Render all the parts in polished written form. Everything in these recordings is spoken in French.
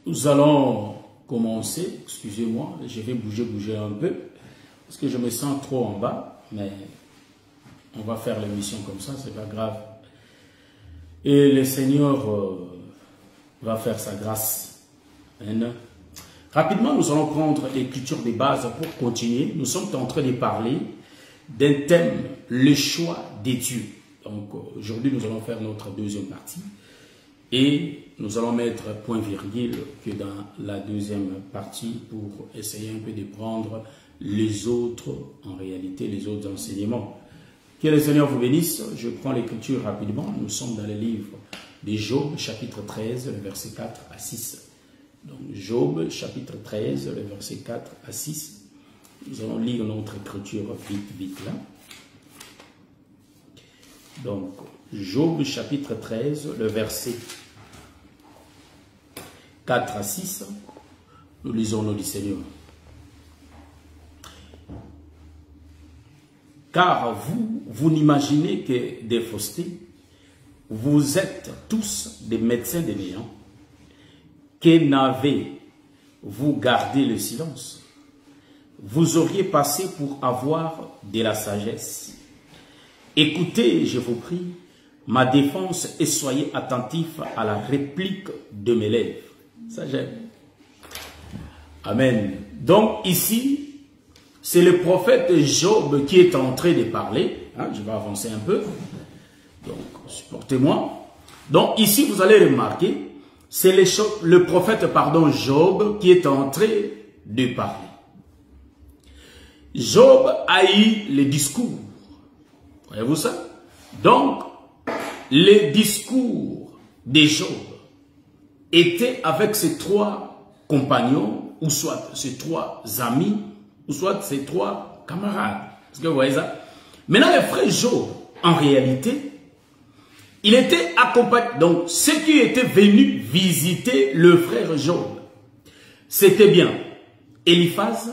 Nous allons commencer, excusez-moi, je vais bouger un peu, parce que je me sens trop en bas, mais on va faire l'émission comme ça, c'est pas grave. Et le Seigneur va faire sa grâce. Amen. Rapidement, nous allons prendre l'écriture des bases pour continuer. Nous sommes en train de parler d'un thème, le choix des dieux. Donc aujourd'hui, nous allons faire notre deuxième partie. Et nous allons mettre point virgule que dans la deuxième partie pour essayer un peu de prendre les autres, en réalité, les autres enseignements. Que le Seigneur vous bénisse. Je prends l'écriture rapidement. Nous sommes dans le livre de Job, chapitre 13, le verset 4 à 6. Donc Job, chapitre 13, le verset 4 à 6. Nous allons lire notre écriture vite là. Donc, Job, chapitre 13, le verset 4 à 6. Nous lisons le nom du Seigneur. Car vous n'imaginez que des faussetés, vous êtes tous des médecins des néants, que n'avez-vous gardé le silence? Vous auriez passé pour avoir de la sagesse. Écoutez, je vous prie, ma défense et soyez attentifs à la réplique de mes lèvres. Ça j'aime. Amen. Donc ici, c'est le prophète Job qui est en train de parler. Hein, je vais avancer un peu. Donc, supportez-moi. Donc ici, vous allez remarquer, c'est le prophète, Job qui est en train de parler. Job a eu le discours. Voyez-vous ça? Donc, les discours de Job étaient avec ses trois compagnons, ou soit ses trois amis, ou soit ses trois camarades. Est-ce que vous voyez ça? Maintenant, le frère Job, en réalité, il était accompagné. Donc, ceux qui étaient venus visiter le frère Job, c'était bien Eliphaz,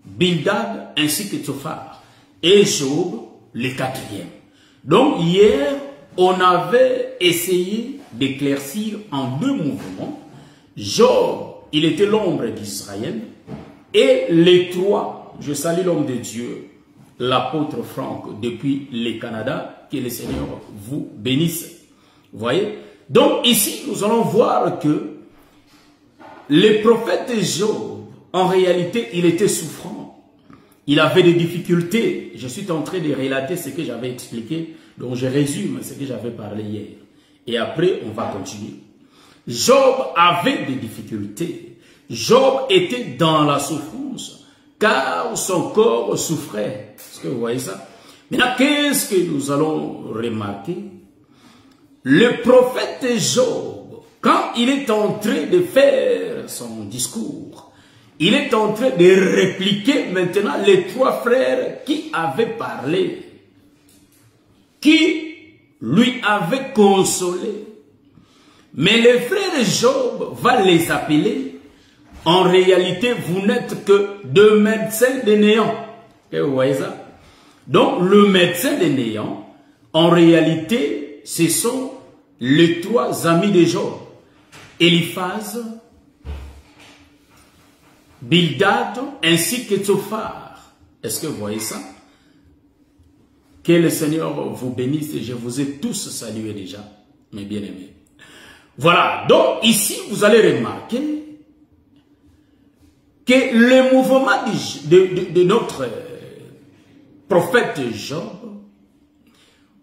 Bildad, ainsi que Tsophar. Et Job, le quatrième. Donc, hier, on avait essayé d'éclaircir en deux mouvements. Job, il était l'ombre d'Israël. Et les trois, je salue l'homme de Dieu, l'apôtre Franck, depuis le Canada, que le Seigneur vous bénisse. Vous voyez? Donc ici, nous allons voir que le prophète Job, en réalité, il était souffrant. Il avait des difficultés. Je suis en train de relater ce que j'avais expliqué, donc je résume ce que j'avais parlé hier. Et après, on va continuer. Job avait des difficultés. Job était dans la souffrance, car son corps souffrait. Est-ce que vous voyez ça? Maintenant, qu'est-ce que nous allons remarquer? Le prophète Job, quand il est en train de faire son discours, il est en train de répliquer maintenant les trois frères qui avaient parlé, qui lui avaient consolé. Mais le frère Job va les appeler. En réalité, vous n'êtes que deux médecins des néants. Et vous voyez ça? Donc, le médecin des néants, en réalité, ce sont les trois amis de Job. Eliphaz, Bildad, ainsi que Tsophar. Est-ce que vous voyez ça? Que le Seigneur vous bénisse. Je vous ai tous salués déjà, mes bien-aimés. Voilà. Donc, ici, vous allez remarquer que le mouvement de notre prophète Job,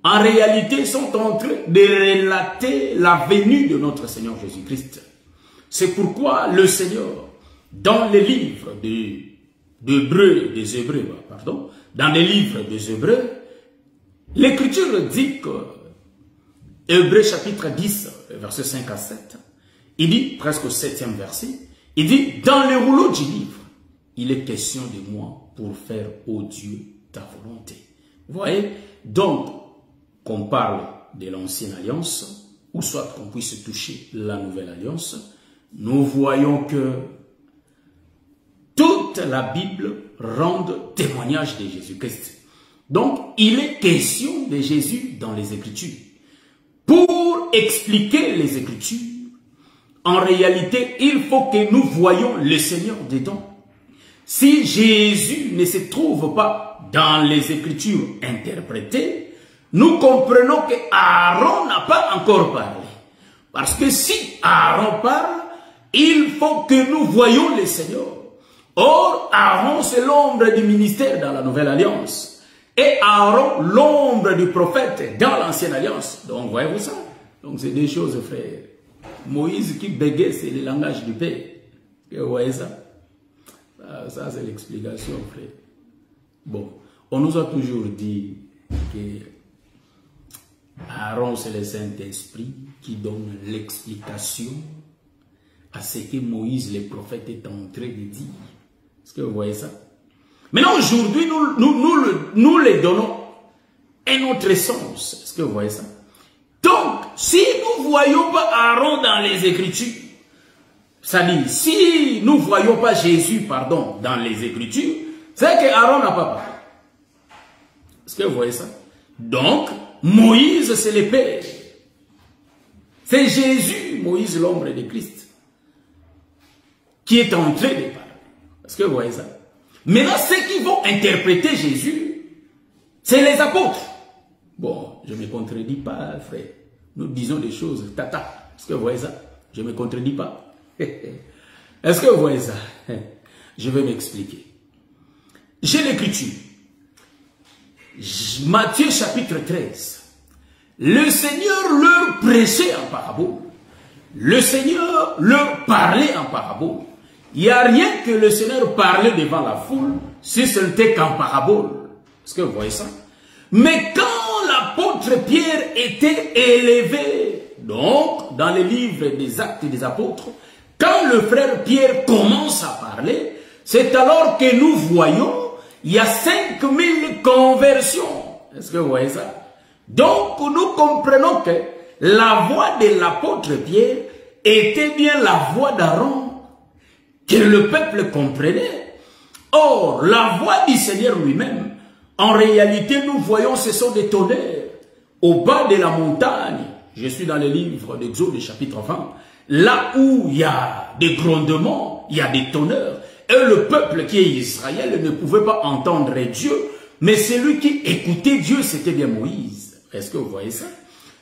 en réalité, sont en train de relater la venue de notre Seigneur Jésus-Christ. C'est pourquoi le Seigneur, dans les livres des Hébreux, dans les livres des Hébreux, l'Écriture dit que, Hébreux chapitre 10, verset 5 à 7, il dit, presque au 7e verset, il dit, dans le rouleau du livre, il est question de moi pour faire, ô Dieu, ta volonté. Vous voyez? Donc, qu'on parle de l'ancienne alliance, ou soit qu'on puisse toucher la nouvelle alliance, nous voyons que toute la Bible rend témoignage de Jésus-Christ. Donc, il est question de Jésus dans les Écritures. Pour expliquer les Écritures, en réalité, il faut que nous voyions le Seigneur dedans. Si Jésus ne se trouve pas dans les Écritures interprétées, nous comprenons que Aaron n'a pas encore parlé. Parce que si Aaron parle, il faut que nous voyions le Seigneur. Or, Aaron, c'est l'ombre du ministère dans la Nouvelle Alliance. Et Aaron, l'ombre du prophète dans l'Ancienne Alliance. Donc, voyez-vous ça? Donc, c'est deux choses, frère. Moïse qui bégait, c'est le langage du Père. Vous voyez ça? Ça, c'est l'explication, frère. Bon, on nous a toujours dit que Aaron, c'est le Saint-Esprit qui donne l'explication à ce que Moïse, le prophète, est en train de dire. Est-ce que vous voyez ça? Maintenant, aujourd'hui, nous les donnons un autre sens. Est-ce que vous voyez ça? Donc, si nous ne voyons pas Aaron dans les Écritures, c'est-à-dire, si nous ne voyons pas Jésus, pardon, dans les Écritures, c'est que Aaron n'a pas parlé. Est-ce que vous voyez ça? Donc, Moïse, c'est le Père. C'est Jésus, Moïse, l'ombre de Christ, qui est en train de parler. Est-ce que vous voyez ça? Maintenant, ceux qui vont interpréter Jésus, c'est les apôtres. Bon, je ne me contredis pas, frère. Nous disons des choses, tata. Est-ce que vous voyez ça? Je ne me contredis pas. Est-ce que vous voyez ça? Je vais m'expliquer. J'ai l'écriture. Matthieu chapitre 13. Le Seigneur leur prêchait en parabole. Le Seigneur leur parlait en parabole. Il n'y a rien que le Seigneur parlait devant la foule, si ce n'était qu'en parabole. Est-ce que vous voyez ça? Mais quand l'apôtre Pierre était élevé, donc dans les livres des Actes des Apôtres, quand le frère Pierre commence à parler, c'est alors que nous voyons, il y a 5000 conversions. Est-ce que vous voyez ça? Donc nous comprenons que la voix de l'apôtre Pierre était bien la voix d'Aaron, que le peuple comprenait. Or, la voix du Seigneur lui-même, en réalité, nous voyons, ce sont des tonnerres. Au bas de la montagne, je suis dans le livre d'Exode, chapitre 20, là où il y a des grondements, il y a des tonnerres, et le peuple qui est Israël ne pouvait pas entendre Dieu, mais celui qui écoutait Dieu, c'était bien Moïse. Est-ce que vous voyez ça?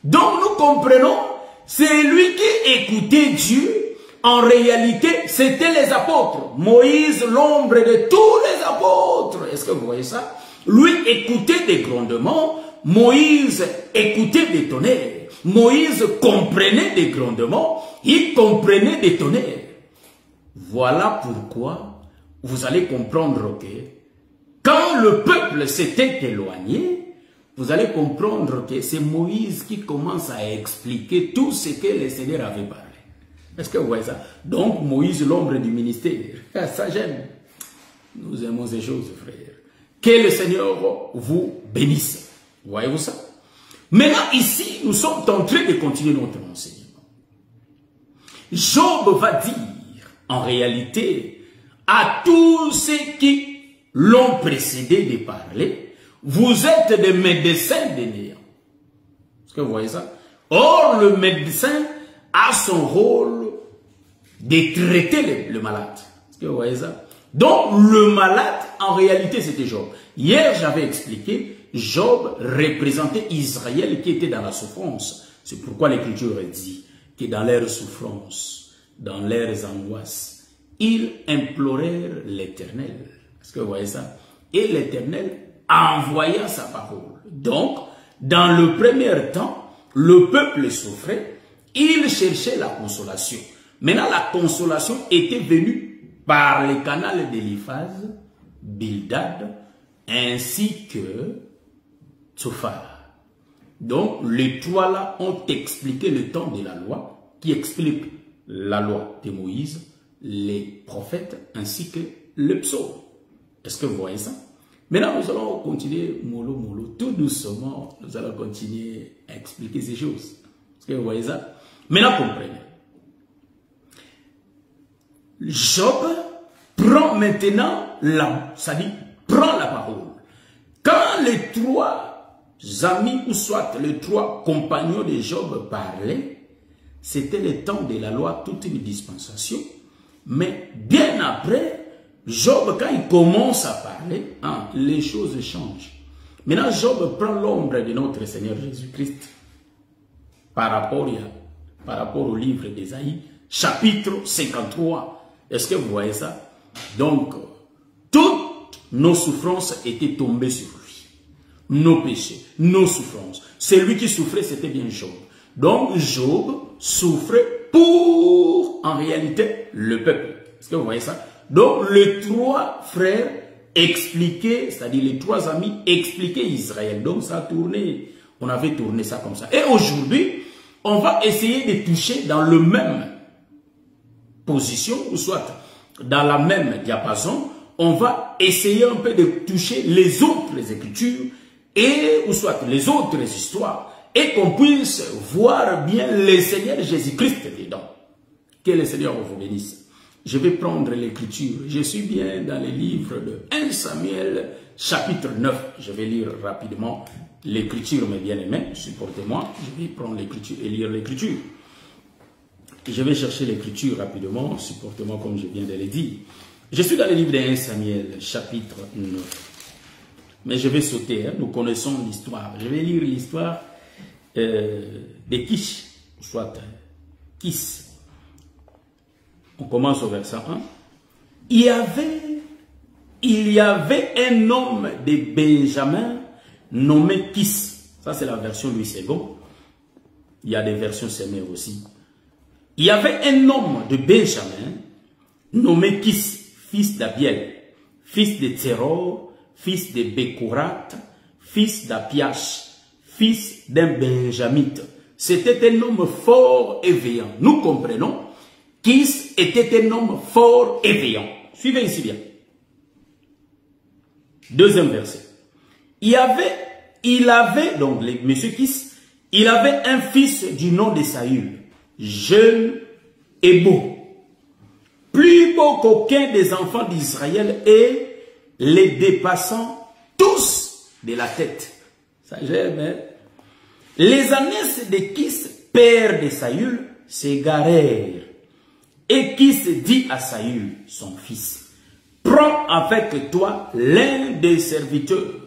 Donc, nous comprenons, c'est lui qui écoutait Dieu. En réalité, c'était les apôtres. Moïse, l'ombre de tous les apôtres. Est-ce que vous voyez ça? Lui écoutait des grondements. Moïse écoutait des tonnerres. Moïse comprenait des grondements. Il comprenait des tonnerres. Voilà pourquoi vous allez comprendre que quand le peuple s'était éloigné, vous allez comprendre que c'est Moïse qui commence à expliquer tout ce que le Seigneur avait parlé. Est-ce que vous voyez ça? Donc, Moïse, l'ombre du ministère. Ça, j'aime. Nous aimons ces choses, frère. Que le Seigneur vous bénisse. Voyez-vous ça? Maintenant, ici, nous sommes en train de continuer notre enseignement. Job va dire, en réalité, à tous ceux qui l'ont précédé de parler, vous êtes des médecins des néants. Est-ce que vous voyez ça? Or, le médecin a son rôle de traiter le malade. Est-ce que vous voyez ça? Donc, le malade, en réalité, c'était Job. Hier, j'avais expliqué, Job représentait Israël qui était dans la souffrance. C'est pourquoi l'Écriture dit que dans leurs souffrances, dans leurs angoisses, ils implorèrent l'Éternel. Est-ce que vous voyez ça? Et l'Éternel envoya sa parole. Donc, dans le premier temps, le peuple souffrait, il cherchait la consolation. Maintenant, la consolation était venue par les canaux d'Éliphaz, Bildad, ainsi que Tsophar. Donc, les trois là ont expliqué le temps de la loi, qui explique la loi de Moïse, les prophètes, ainsi que le psaume. Est-ce que vous voyez ça? Maintenant, nous allons continuer mollo, tout doucement, nous allons continuer à expliquer ces choses. Est-ce que vous voyez ça? Maintenant, comprenez. Job prend maintenant prend la parole. Quand les trois amis, ou soit les trois compagnons de Job parlaient, c'était le temps de la loi, toute une dispensation. Mais bien après, Job, quand il commence à parler, hein, les choses changent. Maintenant, Job prend l'ombre de notre Seigneur Jésus-Christ par rapport au livre d'Ésaïe, chapitre 53. Est-ce que vous voyez ça? Donc, toutes nos souffrances étaient tombées sur lui. Nos péchés, nos souffrances. Celui qui souffrait, c'était bien Job. Donc, Job souffrait pour, en réalité, le peuple. Est-ce que vous voyez ça? Donc, les trois frères expliquaient, c'est-à-dire les trois amis expliquaient Israël. Donc, ça a tourné. On avait tourné ça comme ça. Et aujourd'hui, on va essayer de toucher dans le même position, ou soit dans la même diapason. On va essayer un peu de toucher les autres écritures et, ou soit les autres histoires, et qu'on puisse voir bien le Seigneur Jésus-Christ dedans. Que le Seigneur vous bénisse. Je vais prendre l'écriture. Je suis bien dans le livre de 1 Samuel, chapitre 9. Je vais lire rapidement l'écriture, mes bien-aimés. Supportez-moi. Je vais prendre l'écriture et lire l'écriture. Je vais chercher l'écriture rapidement. Supportez-moi comme je viens de le dire. Je suis dans le livre de 1 Samuel, chapitre 9. Mais je vais sauter. Hein. Nous connaissons l'histoire. Je vais lire l'histoire de Kish, soit Kis. On commence au verset 1. Il y avait un homme de Benjamin nommé Kis. Ça, c'est la version Louis II. Il y a des versions Semer aussi. Il y avait un homme de Benjamin nommé Kis, fils d'Abiel, fils de Tseror, fils de Bécorat, fils d'Apiach, fils d'un Benjamite. C'était un homme fort et vaillant. Nous comprenons. Kis était un homme fort et vaillant. Suivez ici bien. Deuxième verset. Il avait, donc, monsieur Kis, il avait un fils du nom de Saül, jeune et beau, plus beau qu'aucun des enfants d'Israël et les dépassant tous de la tête. Ça j'aime, hein? Les ânesses de Kis, père de Saül, s'égarèrent. Et Kis dit à Saül, son fils, prends avec toi l'un des serviteurs,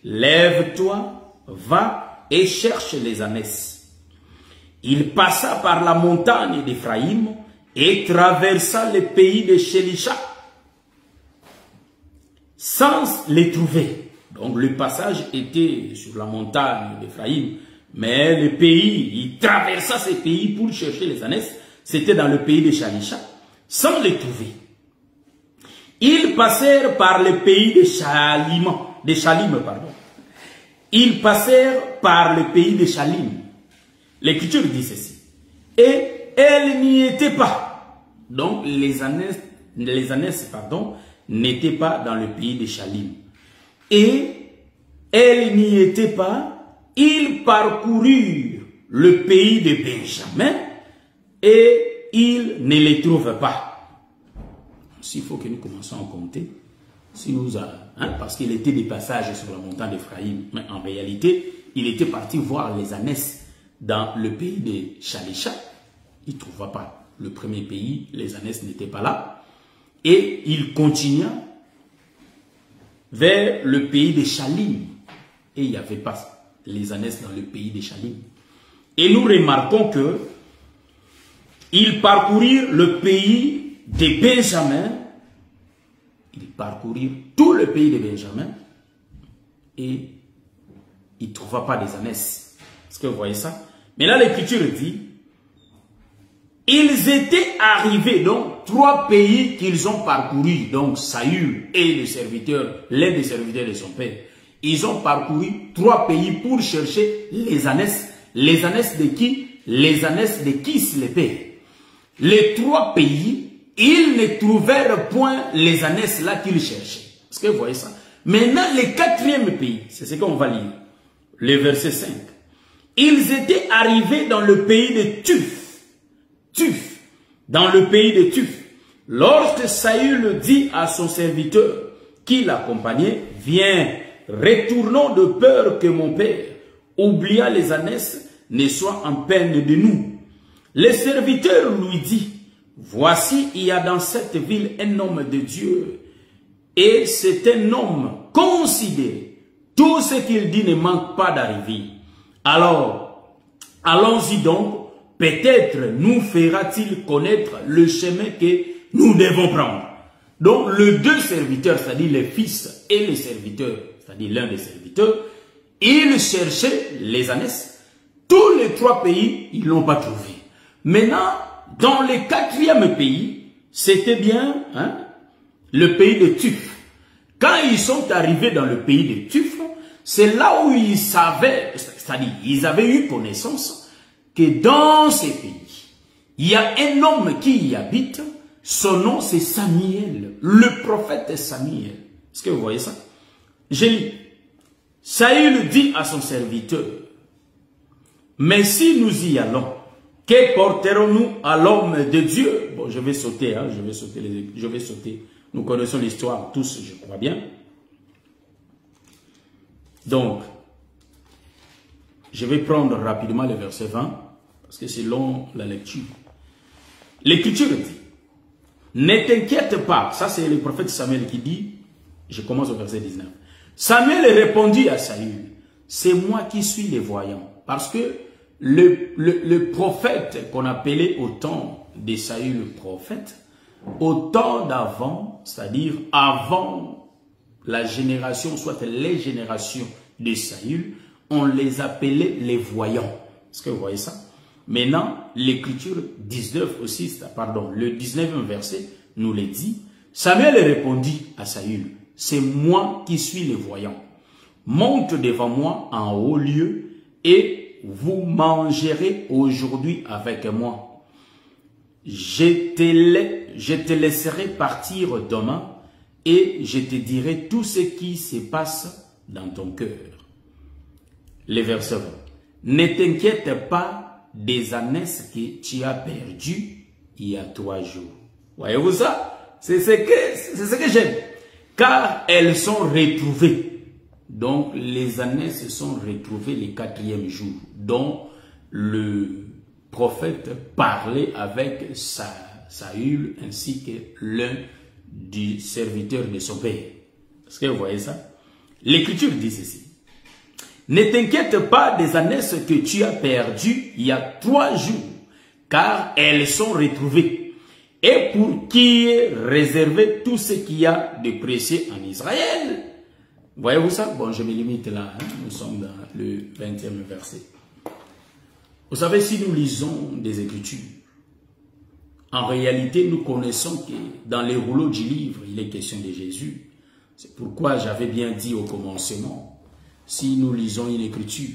lève-toi, va et cherche les ânesses. Il passa par la montagne d'Éphraïm et traversa le pays de Shélisha sans les trouver. Donc le passage était sur la montagne d'Éphraïm, mais le pays, il traversa ces pays pour chercher les ânesses. C'était dans le pays de Shalisha, sans les trouver. Ils passèrent par le pays de Shalim. Ils passèrent par le pays de Shalim. L'Écriture dit ceci. Et elles n'y étaient pas. Donc les ânesses, n'étaient pas dans le pays de Shalim. Et elles n'y étaient pas. Ils parcoururent le pays de Benjamin. Et il ne les trouve pas. S'il faut que nous commençons à compter, si nous parce qu'il était des passages sur la montagne d'Éphraïm, mais en réalité, il était parti voir les ânesses dans le pays de Shalisha. Il ne trouva pas. Le premier pays, les ânesses n'étaient pas là. Et il continua vers le pays de Shalim. Et il n'y avait pas les ânesses dans le pays de Shalim. Et nous remarquons que ils parcourirent le pays de Benjamin. Ils parcourirent tout le pays de Benjamin. Et ils ne trouvaient pas des ânesses. Est-ce que vous voyez ça? Mais là, l'Écriture dit, ils étaient arrivés, donc, 3 pays qu'ils ont parcourus. Donc, Saül et le serviteur, l'un des serviteurs de son père. Ils ont parcouru 3 pays pour chercher les ânesses. Les ânesses de qui? Les ânesses de Kis, le père. Les 3 pays, ils ne trouvèrent point les ânesses là qu'ils cherchaient. Est-ce que vous voyez ça? Maintenant, le 4e pays, c'est ce qu'on va lire. Le verset 5. Ils étaient arrivés dans le pays de Tuf. Tuf. Dans le pays de Tuf. Lorsque Saül dit à son serviteur qui l'accompagnait, viens, retournons de peur que mon père, oubliant les ânesses, ne soit en peine de nous. Les serviteurs lui disent, voici, il y a dans cette ville un homme de Dieu, et c'est un homme considéré. Tout ce qu'il dit ne manque pas d'arriver. Alors, allons-y donc, peut-être nous fera-t-il connaître le chemin que nous devons prendre. Donc, les deux serviteurs, c'est-à-dire les fils et les serviteurs, c'est-à-dire l'un des serviteurs, ils cherchaient les ânesses. Tous les trois pays, ils ne l'ont pas trouvé. Maintenant, dans le quatrième pays, c'était bien le pays de Tuf. Quand ils sont arrivés dans le pays de Tuf, c'est là où ils savaient, c'est-à-dire ils avaient eu connaissance que dans ces pays, il y a un homme qui y habite. Son nom, c'est Samuel, le prophète Samuel. Est-ce que vous voyez ça? J'ai lu. Saül dit à son serviteur, mais si nous y allons, que porterons-nous à l'homme de Dieu? Bon, je vais sauter, je vais sauter. Nous connaissons l'histoire tous, je crois bien. Donc, je vais prendre rapidement le verset 20, parce que c'est long la lecture. L'Écriture dit, ne t'inquiète pas, ça c'est le prophète Samuel qui dit, je commence au verset 19. Samuel répondit à Saül, c'est moi qui suis le voyant, parce que le prophète qu'on appelait au temps de Saül le prophète, au temps d'avant, c'est-à-dire avant la génération, soit les générations de Saül, on les appelait les voyants. Est-ce que vous voyez ça? Maintenant, l'Écriture 19 aussi, pardon, le 19e verset nous le dit. Samuel répondit à Saül, c'est moi qui suis le voyant. Monte devant moi en haut lieu et vous mangerez aujourd'hui avec moi. Je te laisserai partir demain et je te dirai tout ce qui se passe dans ton cœur. Le verset 20. Ne t'inquiète pas des ânesses que tu as perdues il y a 3 jours. Voyez-vous ça? C'est ce que j'aime. Car elles sont retrouvées. Donc les ânesses sont retrouvées le 4e jour, dont le prophète parlait avec Saül ainsi que l'un du serviteur de son père. Est-ce que vous voyez ça? L'Écriture dit ceci. Ne t'inquiète pas des ânesses que tu as perdues il y a 3 jours, car elles sont retrouvées. Et pour qui est réservé tout ce qu'il y a de précieux en Israël. Voyez-vous ça? Bon, je me limite là. Nous sommes dans le 20e verset. Vous savez, si nous lisons des Écritures, en réalité, nous connaissons que dans les rouleaux du livre, il est question de Jésus. C'est pourquoi j'avais bien dit au commencement, si nous lisons une Écriture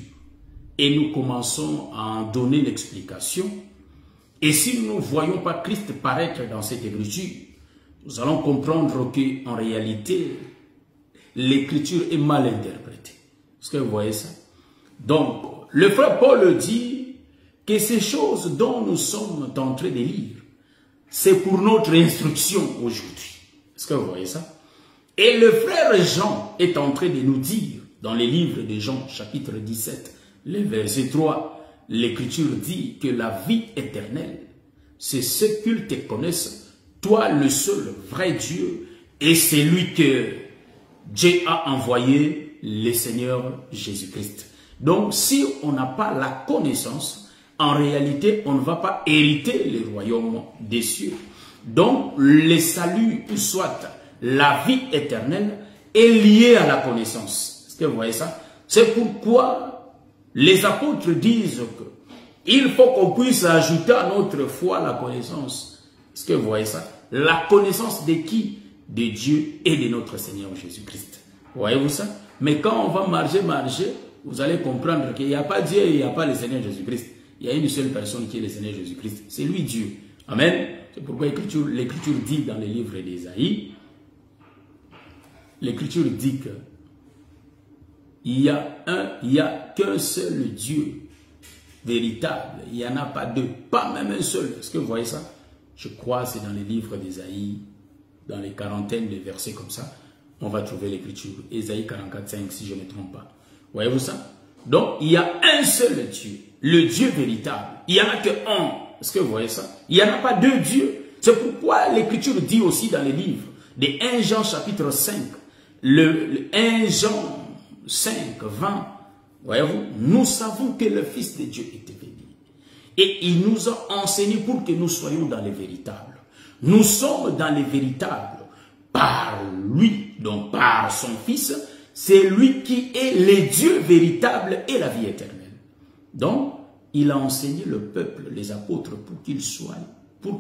et nous commençons à en donner l'explication, et si nous ne voyons pas Christ paraître dans cette Écriture, nous allons comprendre qu'en réalité, l'Écriture est mal interprétée. Est-ce que vous voyez ça? Donc, le frère Paul dit que ces choses dont nous sommes en train de lire, c'est pour notre instruction aujourd'hui. Est-ce que vous voyez ça? Et le frère Jean est en train de nous dire, dans les livres de Jean, chapitre 17, le verset 3, l'Écriture dit que la vie éternelle, c'est ce qu'ils te connaissent, toi le seul vrai Dieu, et c'est lui que Dieu a envoyé, le Seigneur Jésus-Christ. Donc, si on n'a pas la connaissance, en réalité, on ne va pas hériter le royaume des cieux. Donc, le salut, soit la vie éternelle, est lié à la connaissance. Est-ce que vous voyez ça? C'est pourquoi les apôtres disent qu'il faut qu'on puisse ajouter à notre foi la connaissance. Est-ce que vous voyez ça? La connaissance de qui? De Dieu et de notre Seigneur Jésus-Christ. Voyez-vous ça? Mais quand on va marcher, vous allez comprendre qu'il n'y a pas Dieu et il n'y a pas le Seigneur Jésus-Christ. Il y a une seule personne qui est le Seigneur Jésus-Christ. C'est lui Dieu. Amen. C'est pourquoi l'Écriture dit dans le livre d'Ésaïe, l'Écriture dit que il y a qu'un seul Dieu véritable. Il n'y en a pas deux, pas même un seul. Est-ce que vous voyez ça? Je crois que c'est dans les livres d'Ésaïe, dans les quarantaines de versets comme ça, on va trouver l'Écriture. Ésaïe 44, 5, si je ne me trompe pas. Voyez-vous ça? Donc, il y a un seul Dieu, le Dieu véritable. Il n'y en a qu'un. Est-ce que vous voyez ça? Il n'y en a pas deux dieux. C'est pourquoi l'Écriture dit aussi dans les livres de 1 Jean chapitre 5, le 1 Jean 5, 20, voyez-vous, nous savons que le Fils de Dieu était venu. Et il nous a enseigné pour que nous soyons dans les véritables. Nous sommes dans les véritables par lui, donc par son Fils. C'est lui qui est le Dieu véritable et la vie éternelle. Donc, il a enseigné le peuple, les apôtres, pour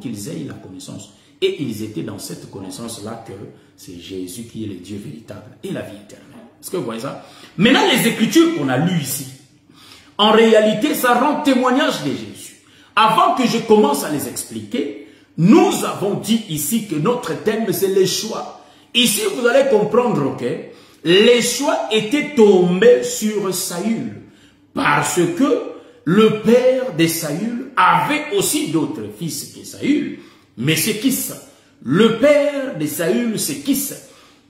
qu'ils aient la connaissance. Et ils étaient dans cette connaissance-là que c'est Jésus qui est le Dieu véritable et la vie éternelle. Est-ce que vous voyez ça? Maintenant, les Écritures qu'on a lues ici, en réalité, ça rend témoignage de Jésus. Avant que je commence à les expliquer, nous avons dit ici que notre thème, c'est les choix. Ici, vous allez comprendre que les choix étaient tombés sur Saül. Parce que le père de Saül avait aussi d'autres fils que Saül. Mais c'est Kis. Le père de Saül, c'est Kis.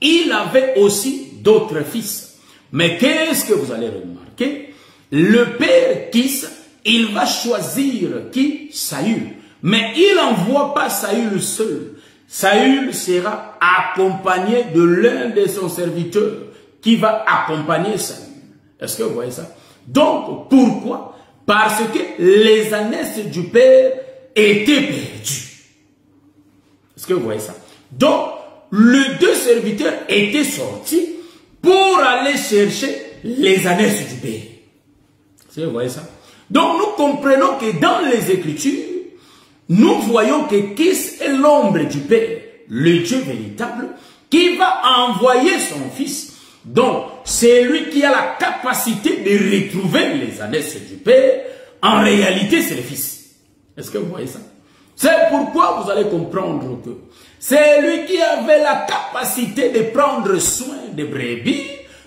Il avait aussi d'autres fils. Mais qu'est-ce que vous allez remarquer? Le père Kis, il va choisir qui? Saül. Mais il n'envoie pas Saül seul. Saül sera accompagné de l'un de ses serviteurs qui va accompagner Saül. Est-ce que vous voyez ça? Donc, pourquoi? Parce que les ânesses du père étaient perdues. Est-ce que vous voyez ça? Donc, les deux serviteurs étaient sortis pour aller chercher les ânesses du père. Est-ce que vous voyez ça? Donc, nous comprenons que dans les Écritures, nous voyons que Christ est l'ombre du Père, le Dieu véritable, qui va envoyer son Fils. Donc, c'est lui qui a la capacité de retrouver les ânesses du Père. En réalité, c'est le Fils. Est-ce que vous voyez ça? C'est pourquoi vous allez comprendre que c'est lui qui avait la capacité de prendre soin des brebis.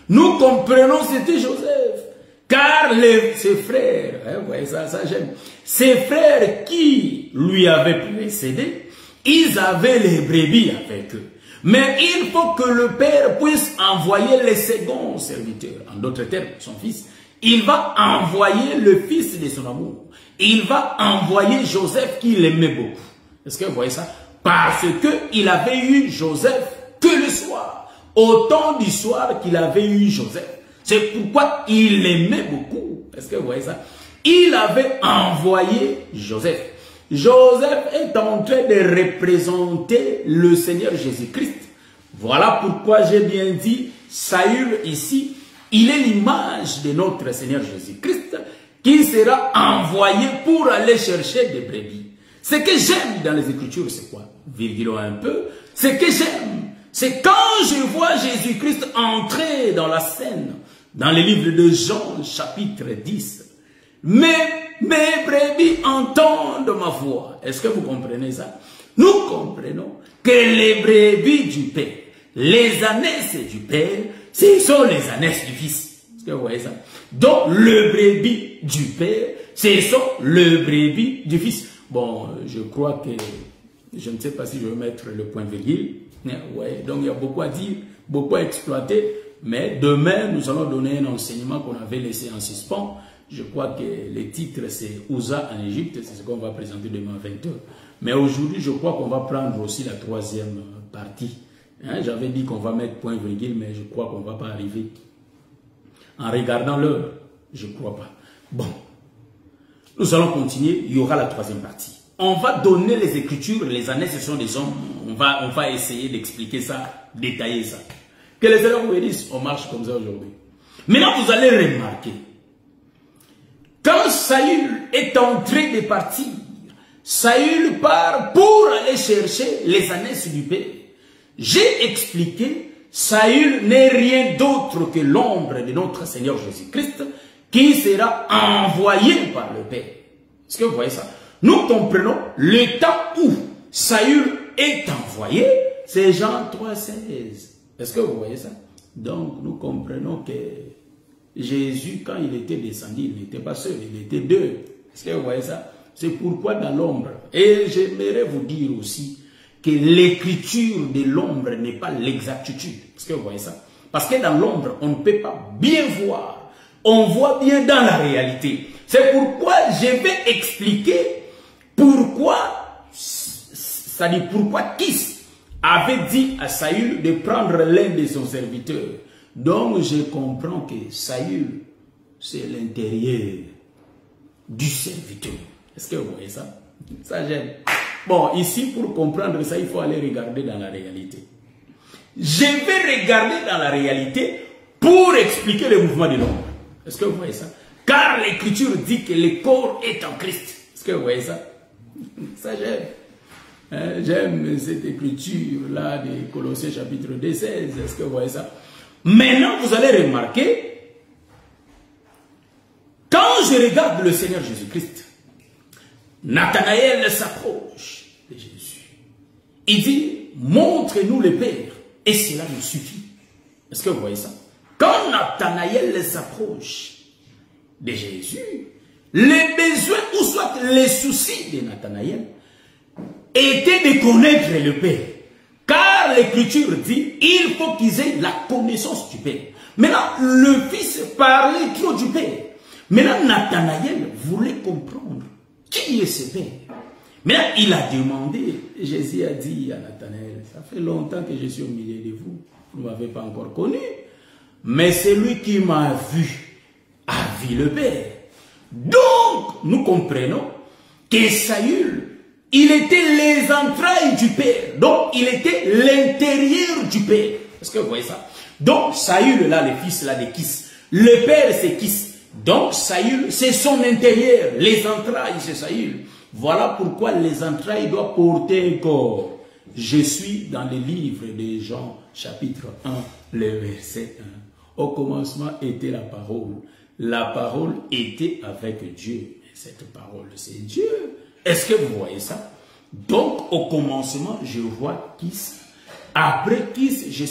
Nous comprenons que c'était Joseph. Car ses frères, vous voyez ça j'aime. Ses frères qui lui avaient précédé, ils avaient les brebis avec eux. Mais il faut que le père puisse envoyer les seconds serviteurs. En d'autres termes, son fils. Il va envoyer le fils de son amour. Il va envoyer Joseph qui l'aimait beaucoup. Est-ce que vous voyez ça? Parce qu'il avait eu Joseph que le soir. Autant du soir qu'il avait eu Joseph. C'est pourquoi il l'aimait beaucoup. Est-ce que vous voyez ça? Il avait envoyé Joseph. Joseph est en train de représenter le Seigneur Jésus-Christ. Voilà pourquoi j'ai bien dit, Saül ici, il est l'image de notre Seigneur Jésus-Christ qui sera envoyé pour aller chercher des brebis. Ce que j'aime dans les Écritures, c'est quoi? Virgulons un peu. Ce que j'aime, c'est quand je vois Jésus-Christ entrer dans la scène, dans le livre de Jean, chapitre 10. Mes brebis entendent ma voix. Est-ce que vous comprenez ça? Nous comprenons que les brebis du Père, les ânesses du Père, ce sont les ânesses du Fils. Est-ce que vous voyez ça? Donc, le brebis du Père, ce sont le brebis du Fils. Bon, je crois que, je ne sais pas si je vais mettre le point virgule. Ouais, donc il y a beaucoup à dire, beaucoup à exploiter. Mais demain, nous allons donner un enseignement qu'on avait laissé en suspens. Je crois que le titre, c'est Ouza en Égypte. C'est ce qu'on va présenter demain à 20h. Mais aujourd'hui, je crois qu'on va prendre aussi la troisième partie. Hein, j'avais dit qu'on va mettre point virgule, mais je crois qu'on ne va pas arriver. En regardant l'heure, je ne crois pas. Bon, nous allons continuer. Il y aura la troisième partie. On va donner les Écritures, les années, ce sont des hommes. On va essayer d'expliquer ça, détailler ça. Que les élèves vous disent, on marche comme ça aujourd'hui. Maintenant, vous allez remarquer, quand Saül est en train de partir, Saül part pour aller chercher les ânesses du Père. J'ai expliqué, Saül n'est rien d'autre que l'ombre de notre Seigneur Jésus-Christ qui sera envoyé par le Père. Est-ce que vous voyez ça? Nous comprenons le temps où Saül est envoyé, c'est Jean 3,16. Est-ce que vous voyez ça? Donc, nous comprenons que Jésus, quand il était descendu, il n'était pas seul, il était deux. Est-ce que vous voyez ça? C'est pourquoi dans l'ombre, et j'aimerais vous dire aussi que l'écriture de l'ombre n'est pas l'exactitude. Est-ce que vous voyez ça? Parce que dans l'ombre, on ne peut pas bien voir. On voit bien dans la réalité. C'est pourquoi je vais expliquer pourquoi, ça dit pourquoi Kis avait dit à Saül de prendre l'un de son serviteur. Donc je comprends que Saül, c'est l'intérieur du serviteur. Est-ce que vous voyez ça? Ça j'aime. Bon, ici pour comprendre ça, il faut aller regarder dans la réalité. Je vais regarder dans la réalité pour expliquer le mouvement de l'ombre. Est-ce que vous voyez ça? Car l'écriture dit que le corps est en Christ. Est-ce que vous voyez ça? Ça j'aime. J'aime cette écriture-là de Colossiens chapitre 2, 16. Est-ce que vous voyez ça? Maintenant, vous allez remarquer, quand je regarde le Seigneur Jésus-Christ, Nathanaël s'approche de Jésus. Il dit, montre-nous le Père, et cela nous suffit. Est-ce que vous voyez ça? Quand Nathanaël s'approche de Jésus, les besoins, ou soit les soucis de Nathanaël, était de connaître le Père. Car l'Écriture dit, il faut qu'ils aient la connaissance du Père. Maintenant, le Fils parlait trop du Père. Maintenant, Nathanaël voulait comprendre qui est ce Père. Maintenant, il a demandé, Jésus a dit à Nathanaël, ça fait longtemps que je suis au milieu de vous, vous ne m'avez pas encore connu, mais celui qui m'a vu a vu le Père. Donc, nous comprenons que Saül, il était les entrailles du Père. Donc, il était l'intérieur du Père. Est-ce que vous voyez ça? Donc, Saül, là, le fils là, de Kis. Le Père, c'est Kis. Donc, Saül, c'est son intérieur. Les entrailles, c'est Saül. Voilà pourquoi les entrailles doivent porter un corps. Je suis dans le livre de Jean, chapitre 1, le verset 1. Au commencement était la parole. La parole était avec Dieu. Et cette parole, c'est Dieu. Est-ce que vous voyez ça? Donc, au commencement, je vois Kis. Après Kis, je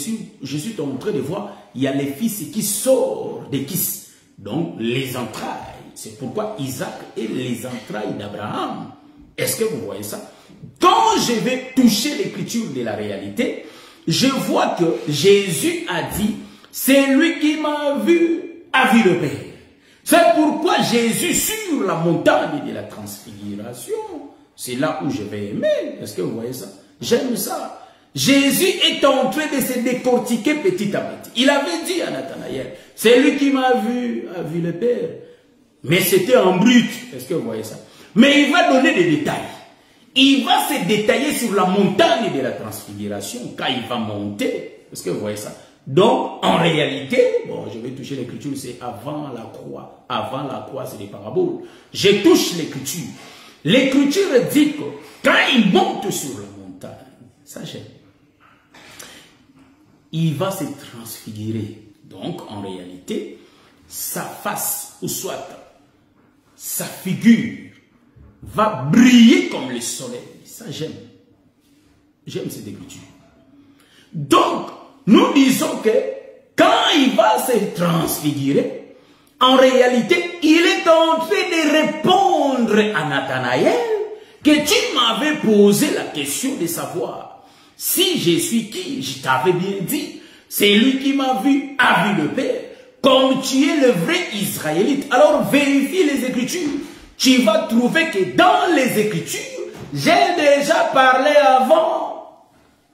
suis en train de voir, il y a les fils qui sortent de Kis. Donc, les entrailles. C'est pourquoi Isaac est les entrailles d'Abraham. Est-ce que vous voyez ça? Quand je vais toucher l'écriture de la réalité, je vois que Jésus a dit, c'est lui qui m'a vu, a vu le Père. C'est pourquoi Jésus, sur la montagne de la transfiguration, c'est là où je vais aimer. Est-ce que vous voyez ça? J'aime ça. Jésus est en train de se décortiquer petit à petit. Il avait dit à Nathanaël, c'est lui qui m'a vu, a vu le Père. Mais c'était en brut. Est-ce que vous voyez ça? Mais il va donner des détails. Il va se détailler sur la montagne de la transfiguration quand il va monter. Est-ce que vous voyez ça? Donc, en réalité, bon, je vais toucher l'écriture, c'est avant la croix. Avant la croix, c'est des paraboles. Je touche l'écriture. L'écriture dit que quand il monte sur la montagne, sachez, il va se transfigurer. Donc, en réalité, sa face, ou soit sa figure, va briller comme le soleil. Ça, j'aime. J'aime cette écriture. Donc, nous disons que quand il va se transfigurer, en réalité, il est en train de répondre à Nathanaël que tu m'avais posé la question de savoir si je suis qui. Je t'avais bien dit, c'est lui qui m'a vu, a vu le Père. Comme tu es le vrai Israélite, alors vérifie les Écritures. Tu vas trouver que dans les Écritures, j'ai déjà parlé avant,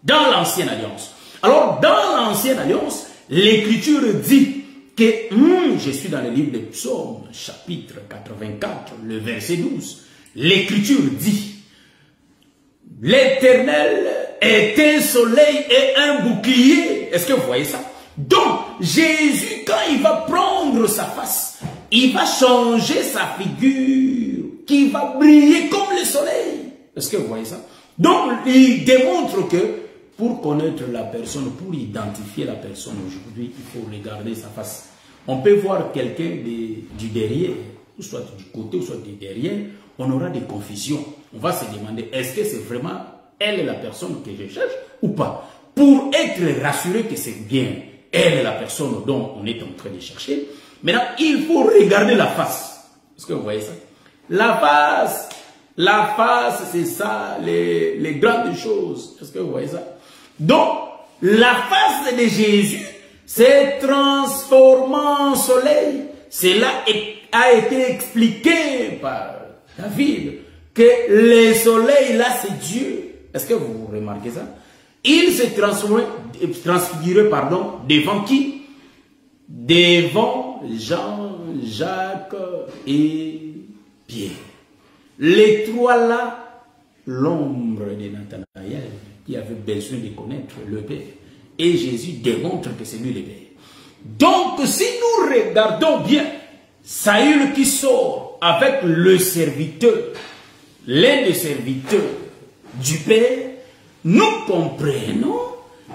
dans l'Ancienne Alliance. Alors, dans l'Ancienne Alliance, l'Écriture dit que, je suis dans le livre des Psaumes, chapitre 84, le verset 12, l'Écriture dit, l'Éternel est un soleil et un bouclier. Est-ce que vous voyez ça? Donc, Jésus, quand il va prendre sa face, il va changer sa figure, qui va briller comme le soleil. Est-ce que vous voyez ça? Donc, il démontre que, pour connaître la personne, pour identifier la personne aujourd'hui, il faut regarder sa face. On peut voir quelqu'un du derrière, ou soit du côté, ou soit du derrière, on aura des confusions. On va se demander, est-ce que c'est vraiment elle la personne que je cherche ou pas? Pour être rassuré que c'est bien elle est la personne dont on est en train de chercher, maintenant, il faut regarder la face. Est-ce que vous voyez ça? La face, c'est ça, les grandes choses. Est-ce que vous voyez ça? Donc, la face de Jésus s'est transformée en soleil. Cela a été expliqué par David. que le soleil, là, c'est Dieu. Est-ce que vous remarquez ça? Il s'est transfiguré, pardon, devant qui? Devant Jean, Jacques et Pierre. Les trois là, l'ombre de Nathanaël, qui avait besoin de connaître le Père. Et Jésus démontre que c'est lui le Père. Donc, si nous regardons bien, Saül qui sort avec le serviteur, l'un des serviteurs du Père, nous comprenons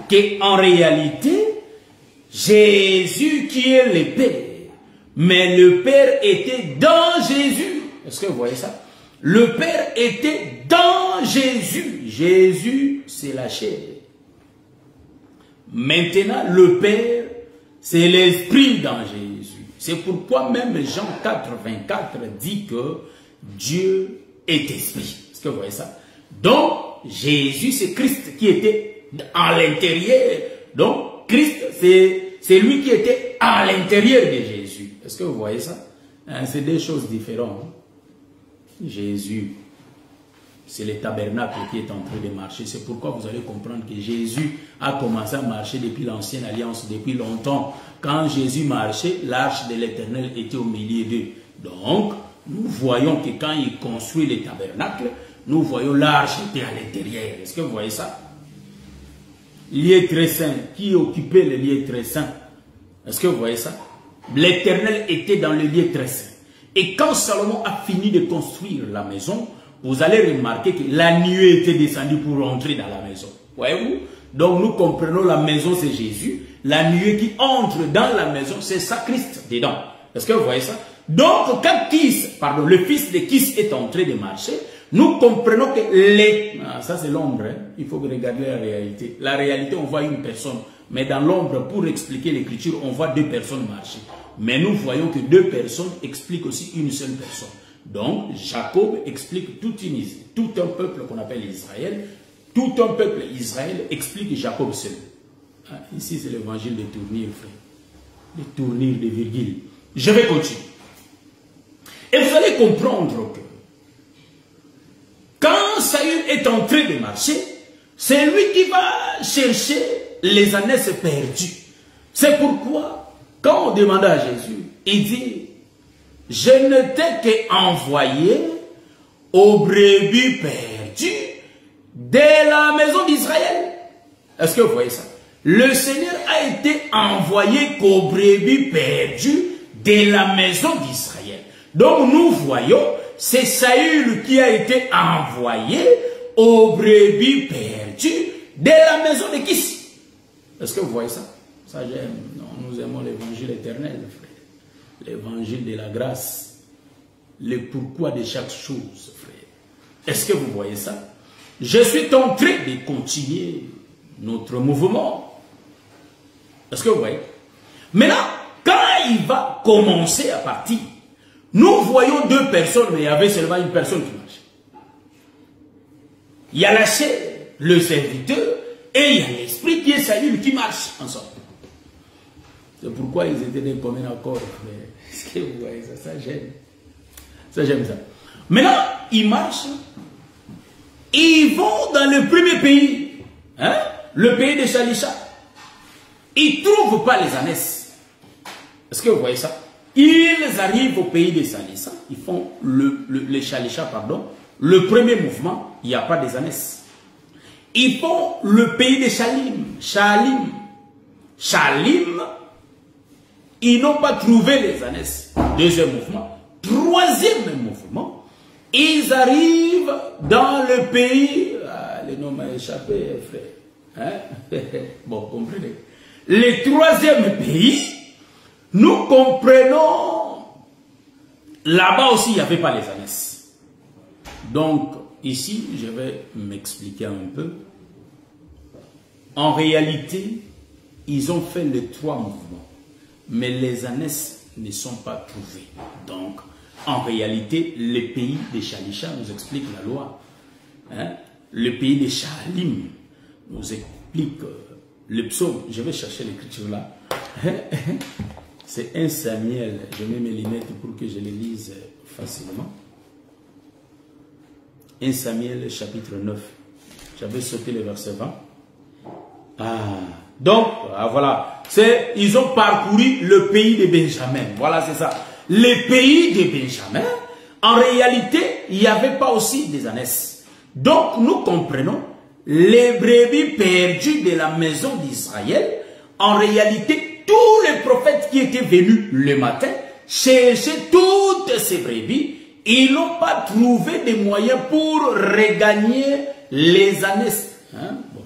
qu'en réalité, Jésus qui est le Père, mais le Père était dans Jésus. Est-ce que vous voyez ça? Le Père était dans Jésus. Jésus, c'est la chair. Maintenant, le Père, c'est l'Esprit dans Jésus. C'est pourquoi même Jean 4, 24 dit que Dieu est Esprit. Est-ce que vous voyez ça? Donc, Jésus, c'est Christ qui était à l'intérieur. Donc, Christ, c'est lui qui était à l'intérieur de Jésus. Est-ce que vous voyez ça? Hein, c'est des choses différentes. Jésus, c'est le tabernacle qui est en train de marcher. C'est pourquoi vous allez comprendre que Jésus a commencé à marcher depuis l'ancienne alliance, depuis longtemps. Quand Jésus marchait, l'arche de l'Éternel était au milieu d'eux. Donc, nous voyons que quand il construit le tabernacle, nous voyons l'arche était à l'intérieur. Est-ce que vous voyez ça? Lieu très saint. Qui occupait le lieu très saint? Est-ce que vous voyez ça? L'Éternel était dans le lieu très saint. Et quand Salomon a fini de construire la maison, vous allez remarquer que la nuée était descendue pour rentrer dans la maison. Voyez-vous? Donc nous comprenons la maison c'est Jésus. La nuée qui entre dans la maison, c'est ça Christ dedans. Est-ce que vous voyez ça? Donc quand le fils de Kis est en train de marcher, nous comprenons que ça c'est l'ombre, hein? Il faut regarder la réalité. La réalité, on voit une personne. Mais dans l'ombre, pour expliquer l'écriture, on voit deux personnes marcher. Mais nous voyons que deux personnes expliquent aussi une seule personne. Donc, Jacob explique tout un peuple qu'on appelle Israël. Tout un peuple Israël explique Jacob seul. Ah, ici, c'est l'évangile de tournure, frère. De tournure, de virgule. Je vais continuer. Et vous allez comprendre que quand Saül est en train de marcher, c'est lui qui va chercher les ânesses perdues. C'est pourquoi, quand on demande à Jésus, il dit, je ne t'ai qu'envoyé aux brebis perdues de la maison d'Israël. Est-ce que vous voyez ça? Le Seigneur a été envoyé qu'aux brebis perdues de la maison d'Israël. Donc nous voyons, c'est Saül qui a été envoyé aux brebis perdues de la maison de Kis. Est-ce que vous voyez ça? Ça j'aime. Nous aimons l'évangile éternel, frère. L'évangile de la grâce. Le pourquoi de chaque chose, frère. Est-ce que vous voyez ça? Je suis en train de continuer notre mouvement. Est-ce que vous voyez? Maintenant, quand il va commencer à partir, nous voyons deux personnes, mais il y avait seulement une personne qui marche. Il y a la chair, le serviteur, et il y a l'esprit qui est Saül qui marche ensemble. C'est pourquoi ils étaient d'un commun accord. Est-ce que vous voyez ça? Ça j'aime. Ça j'aime ça. Maintenant, ils marchent. Ils vont dans le premier pays. Hein? Le pays de Shalisha. Ils ne trouvent pas les ânesses. Est-ce que vous voyez ça? Ils arrivent au pays de Shalisha. Ils font le Shalisha, pardon. Le premier mouvement, il n'y a pas des ânesses. Ils font le pays de Shalim. Shalim, ils n'ont pas trouvé les ânesses. Deuxième mouvement. Troisième mouvement, ils arrivent dans le pays. Ah, le nom m'a échappé, frère. Hein? Bon, comprenez. Le troisième pays, nous comprenons. Là-bas aussi, il n'y avait pas les ânesses. Donc, ici, je vais m'expliquer un peu. En réalité, ils ont fait les trois mouvements. Mais les ânesses ne sont pas trouvées. Donc, en réalité, le pays de Shalisha nous explique la loi. Hein? Le pays de Shalim nous explique le psaume. Je vais chercher l'écriture là. C'est 1 Samuel. Je mets mes lunettes pour que je les lise facilement. 1 Samuel chapitre 9. J'avais sauté le verset 20. Donc, voilà. Ils ont parcouru le pays de Benjamin. Voilà, c'est ça. Le pays de Benjamin, en réalité, il n'y avait pas aussi des ânesses. Donc, nous comprenons les brebis perdues de la maison d'Israël. En réalité, tous les prophètes qui étaient venus le matin cherchaient toutes ces brebis. Ils n'ont pas trouvé de moyens pour regagner les ânesses. Bon.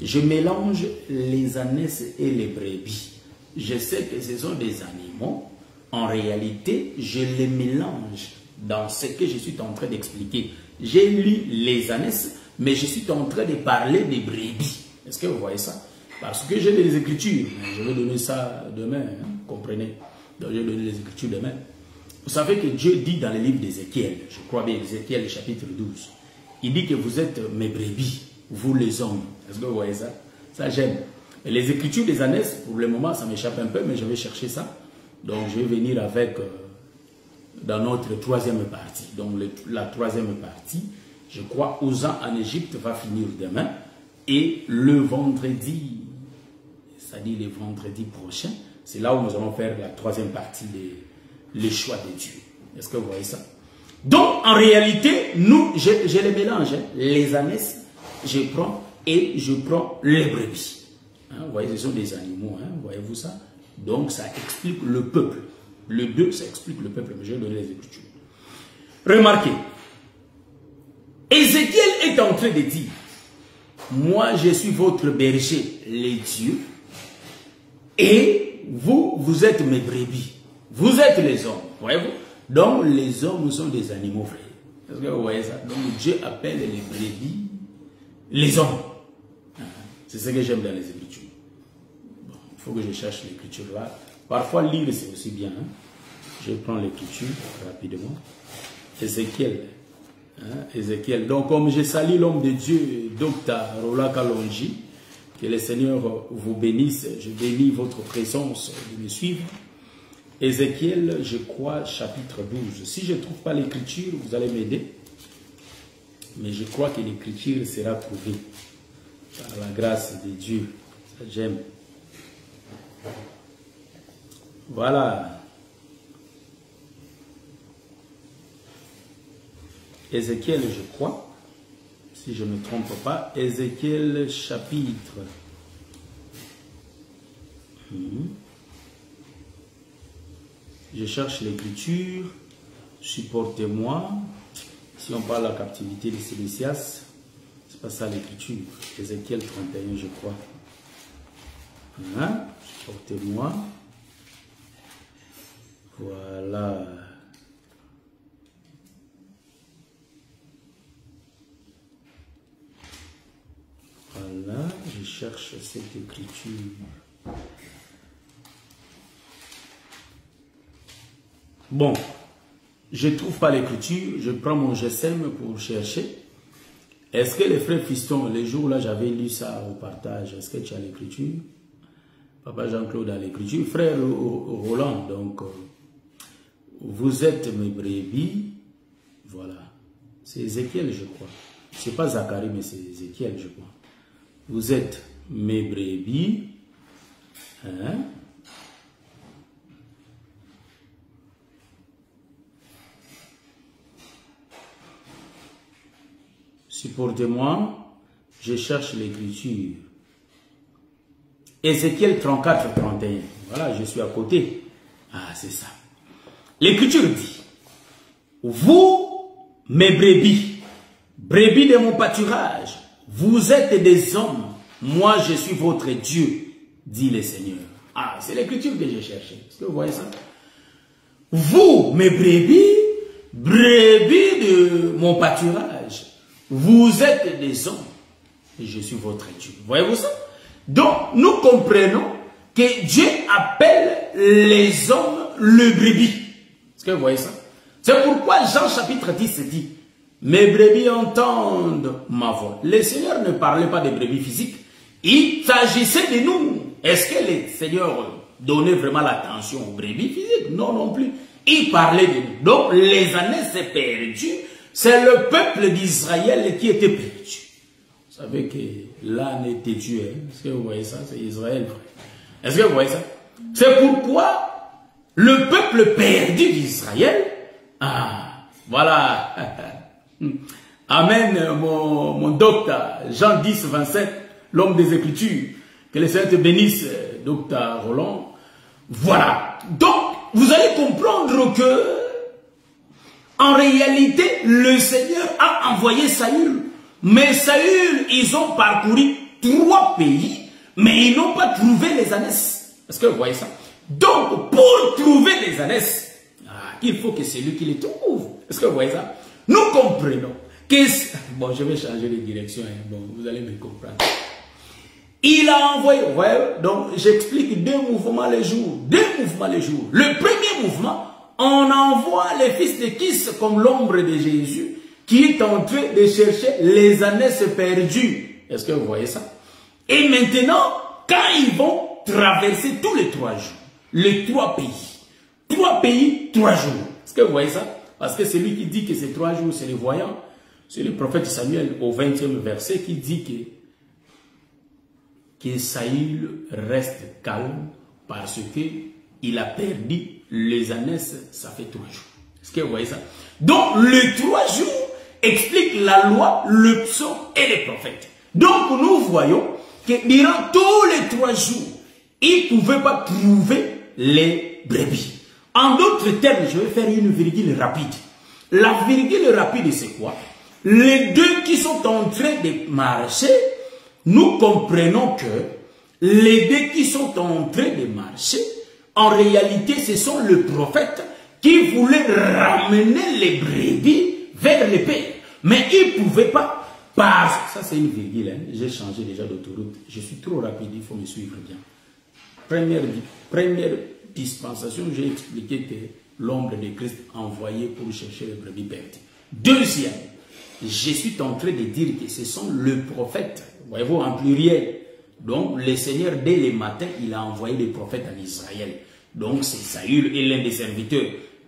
Je mélange les ânesses et les brebis. Je sais que ce sont des animaux. En réalité, je les mélange dans ce que je suis en train d'expliquer. J'ai lu les ânesses, mais je suis en train de parler des brebis. Est-ce que vous voyez ça? Parce que j'ai les Écritures. Je vais donner ça demain, comprenez? Donc, je vais donner les Écritures demain. Vous savez que Dieu dit dans le livre d'Ézéchiel, je crois bien, Ézéchiel chapitre 12, il dit que vous êtes mes brebis, vous les hommes. Est-ce que vous voyez ça? Ça j'aime. Les Écritures des ânesses, pour le moment, ça m'échappe un peu, mais je vais chercher ça. Donc je vais venir avec, dans notre troisième partie. Donc la troisième partie, je crois, Osan en Égypte va finir demain. Et le vendredi, c'est-à-dire le vendredi prochain, c'est là où nous allons faire la troisième partie des choix de Dieu. Est-ce que vous voyez ça? Donc en réalité, nous, je les mélange. Les ânesses, je prends et je prends les brebis. Vous voyez, ce sont des animaux, voyez-vous ça? Donc ça explique le peuple. Le 2, ça explique le peuple. Mais je vais donner les Écritures. Remarquez, Ézéchiel est en train de dire, moi je suis votre berger, les dieux, et vous, vous êtes mes brebis. Vous êtes les hommes, voyez-vous? Donc les hommes sont des animaux, frères. Est-ce que vous voyez ça? Donc Dieu appelle les brebis les hommes. C'est ce que j'aime dans les Écritures. Bon, il faut que je cherche l'Écriture là. Parfois lire c'est aussi bien. Je prends l'Écriture rapidement. Ézéchiel. Ézéchiel. Donc comme je salue l'homme de Dieu, Dr. Rola Kalonji, que le Seigneur vous bénisse. Je bénis votre présence de me suivre. Ézéchiel, je crois, chapitre 12. Si je ne trouve pas l'Écriture, vous allez m'aider. Mais je crois que l'Écriture sera trouvée par la grâce de Dieu. Ça, j'aime. Voilà. Ézéchiel, je crois, si je ne me trompe pas, Ézéchiel chapitre. Je cherche l'Écriture, supportez-moi. Si on parle de la captivité de Sédécias, c'est pas ça l'Écriture. Ézéchiel 31, je crois. Supportez-moi. Voilà. Voilà, je cherche cette Écriture. Bon, je ne trouve pas l'Écriture, je prends mon GSM pour chercher. Est-ce que les frères Fiston, les jours là j'avais lu ça au partage, est-ce que tu as l'Écriture? Papa Jean-Claude a l'Écriture. Frère Roland, donc, vous êtes mes brebis. Voilà. C'est Ézéchiel, je crois. C'est pas Zacharie, mais c'est Ézéchiel, je crois. Vous êtes mes brebis. Supportez-moi, je cherche l'Écriture. Ézéchiel 34, 31. Voilà, je suis à côté. Ah, c'est ça. L'Écriture dit, vous, mes brebis, brebis de mon pâturage, vous êtes des hommes, moi je suis votre Dieu, dit le Seigneur. Ah, c'est l'Écriture que j'ai cherché. Est-ce que vous voyez ça? Vous, mes brebis, brebis de mon pâturage, vous êtes des hommes, et je suis votre Dieu. Voyez-vous ça? Donc, nous comprenons que Dieu appelle les hommes le brebis. Est-ce que vous voyez ça? C'est pourquoi Jean chapitre 10 dit, mes brebis entendent ma voix. Le Seigneur ne parlait pas des brebis physiques. Il s'agissait de nous. Est-ce que le Seigneur donnait vraiment l'attention aux brebis physiques? Non, non plus. Il parlait de nous. Donc, les années perdues, C'est le peuple d'Israël qui était perdu. Vous savez que l'âne était tué. Est-ce que vous voyez ça? C'est Israël, frère. Est-ce que vous voyez ça? C'est pourquoi le peuple perdu d'Israël, voilà. Amen, mon docteur Jean 10, 27, l'homme des Écritures. Que le Seigneur te bénisse, docteur Roland. Voilà. Donc, vous allez comprendre que, en réalité, le Seigneur a envoyé Saül. Mais Saül, ils ont parcouru 3 pays, mais ils n'ont pas trouvé les ânesses. Est-ce que vous voyez ça? Donc, pour trouver les ânesses, il faut que c'est lui qui les trouve. Est-ce que vous voyez ça? Nous comprenons que... Bon, je vais changer de direction. Bon, vous allez me comprendre. Il a envoyé... Ouais, donc, j'explique 2 mouvements les jours. 2 mouvements les jours. Le premier mouvement, on envoie les fils de Kis comme l'ombre de Jésus qui est en train de chercher les ânesses perdues. Est-ce que vous voyez ça? Et maintenant, quand ils vont traverser tous les 3 jours, les 3 pays, 3 pays, 3 jours. Est-ce que vous voyez ça? Parce que celui qui dit que ces 3 jours, c'est les voyants. C'est le prophète Samuel au 20e verset qui dit que Saül reste calme parce qu'il a perdu les ânesses, ça fait 3 jours. Est-ce que vous voyez ça? Donc, les 3 jours expliquent la loi, le psaume et les prophètes. Donc, nous voyons que durant tous les 3 jours, ils ne pouvaient pas trouver les brebis. En d'autres termes, je vais faire une virgule rapide. La virgule rapide, c'est quoi? Les 2 qui sont en train de marcher, nous comprenons que les 2 qui sont en train de marcher, en réalité, ce sont le prophète qui voulait ramener les brebis vers les pères. Mais il ne pouvait pas, parce que ça c'est une virgule, hein. J'ai changé déjà d'autoroute, je suis trop rapide, il faut me suivre bien. Première dispensation, j'ai expliqué que l'ombre de Christ envoyé pour chercher les brebis perdues. Deuxième, je suis en train de dire que ce sont le prophète, voyez-vous, en pluriel. Donc, le Seigneur, dès le matin, il a envoyé les prophètes en Israël. Donc, c'est Saül et l'un des serviteurs.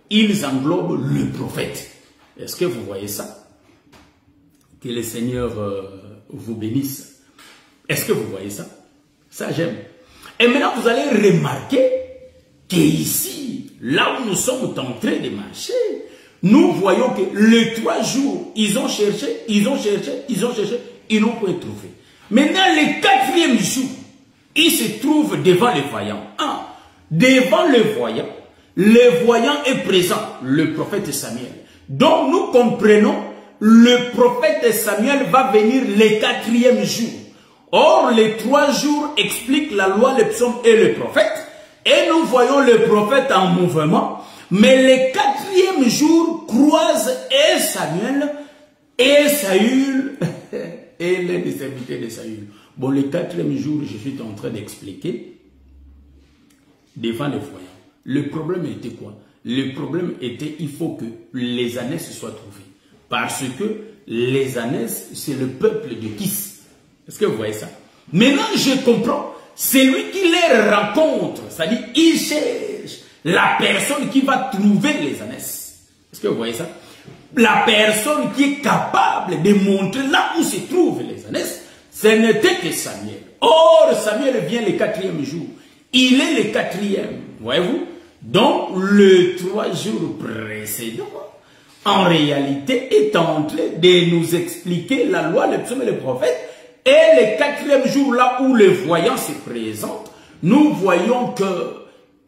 Ils englobent le prophète. Est-ce que vous voyez ça? Que le Seigneur vous bénisse. Est-ce que vous voyez ça? Ça, j'aime. Et maintenant, vous allez remarquer qu'ici, là où nous sommes en train de marcher, nous voyons que les 3 jours, ils ont cherché, ils n'ont pas trouvé. Maintenant, le 4e jour, ils se trouvent devant les voyants. Devant le voyant est présent, le prophète Samuel. Donc, nous comprenons, le prophète Samuel va venir le 4e jour. Or, les 3 jours expliquent la loi, le psaume et le prophète. Et nous voyons le prophète en mouvement. Mais le 4e jour croise et Samuel et Saül et l'un des serviteurs de Saül. Bon, le 4e jour, je suis en train d'expliquer devant les voyants. Le problème était quoi? Le problème était il faut que les ânesses soient trouvées. Parce que les ânesses, c'est le peuple de Kis. Est-ce que vous voyez ça? Maintenant, je comprends. C'est lui qui les rencontre. C'est-à-dire, il cherche la personne qui va trouver les ânesses. Est-ce que vous voyez ça? La personne qui est capable de montrer là où se trouvent les ânesses, ce n'était que Samuel. Or, Samuel vient le 4e jour. Il est le 4e. Voyez-vous? Donc, le 3 jours précédent, en réalité, est en train de nous expliquer la loi, le psaume et le prophète. Et le 4e jour, là où le voyant se présente, nous voyons que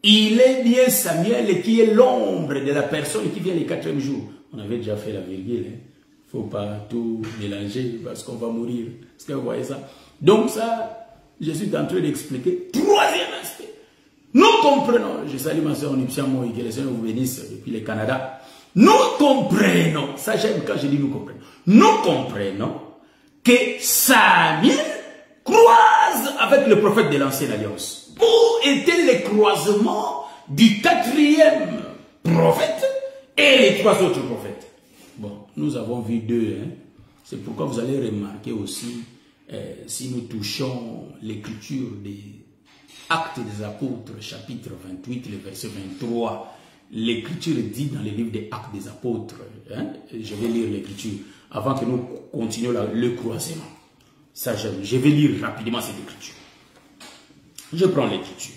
il est bien Samuel qui est l'ombre de la personne qui vient le 4e jour. On avait déjà fait la virgule. Il ne faut pas tout mélanger parce qu'on va mourir. Est-ce que vous voyez ça? Donc ça, je suis en train d'expliquer. 3e aspect. Nous comprenons, je salue ma soeur Onipsia Moï, que le Seigneur vous bénisse depuis le Canada. Nous comprenons, ça j'aime quand je dis nous comprenons. Nous comprenons que Samuel croise avec le prophète de l'Ancienne Alliance. Où était le croisement du 4e prophète et les 3 autres prophètes? Bon, nous avons vu 2. Hein. C'est pourquoi vous allez remarquer aussi, si nous touchons l'écriture des Actes des Apôtres, chapitre 28, le verset 23, l'écriture dit dans le livre des Actes des Apôtres, hein, je vais lire l'écriture avant que nous continuions le croisement. Ça, je vais lire rapidement cette écriture. Je prends l'écriture.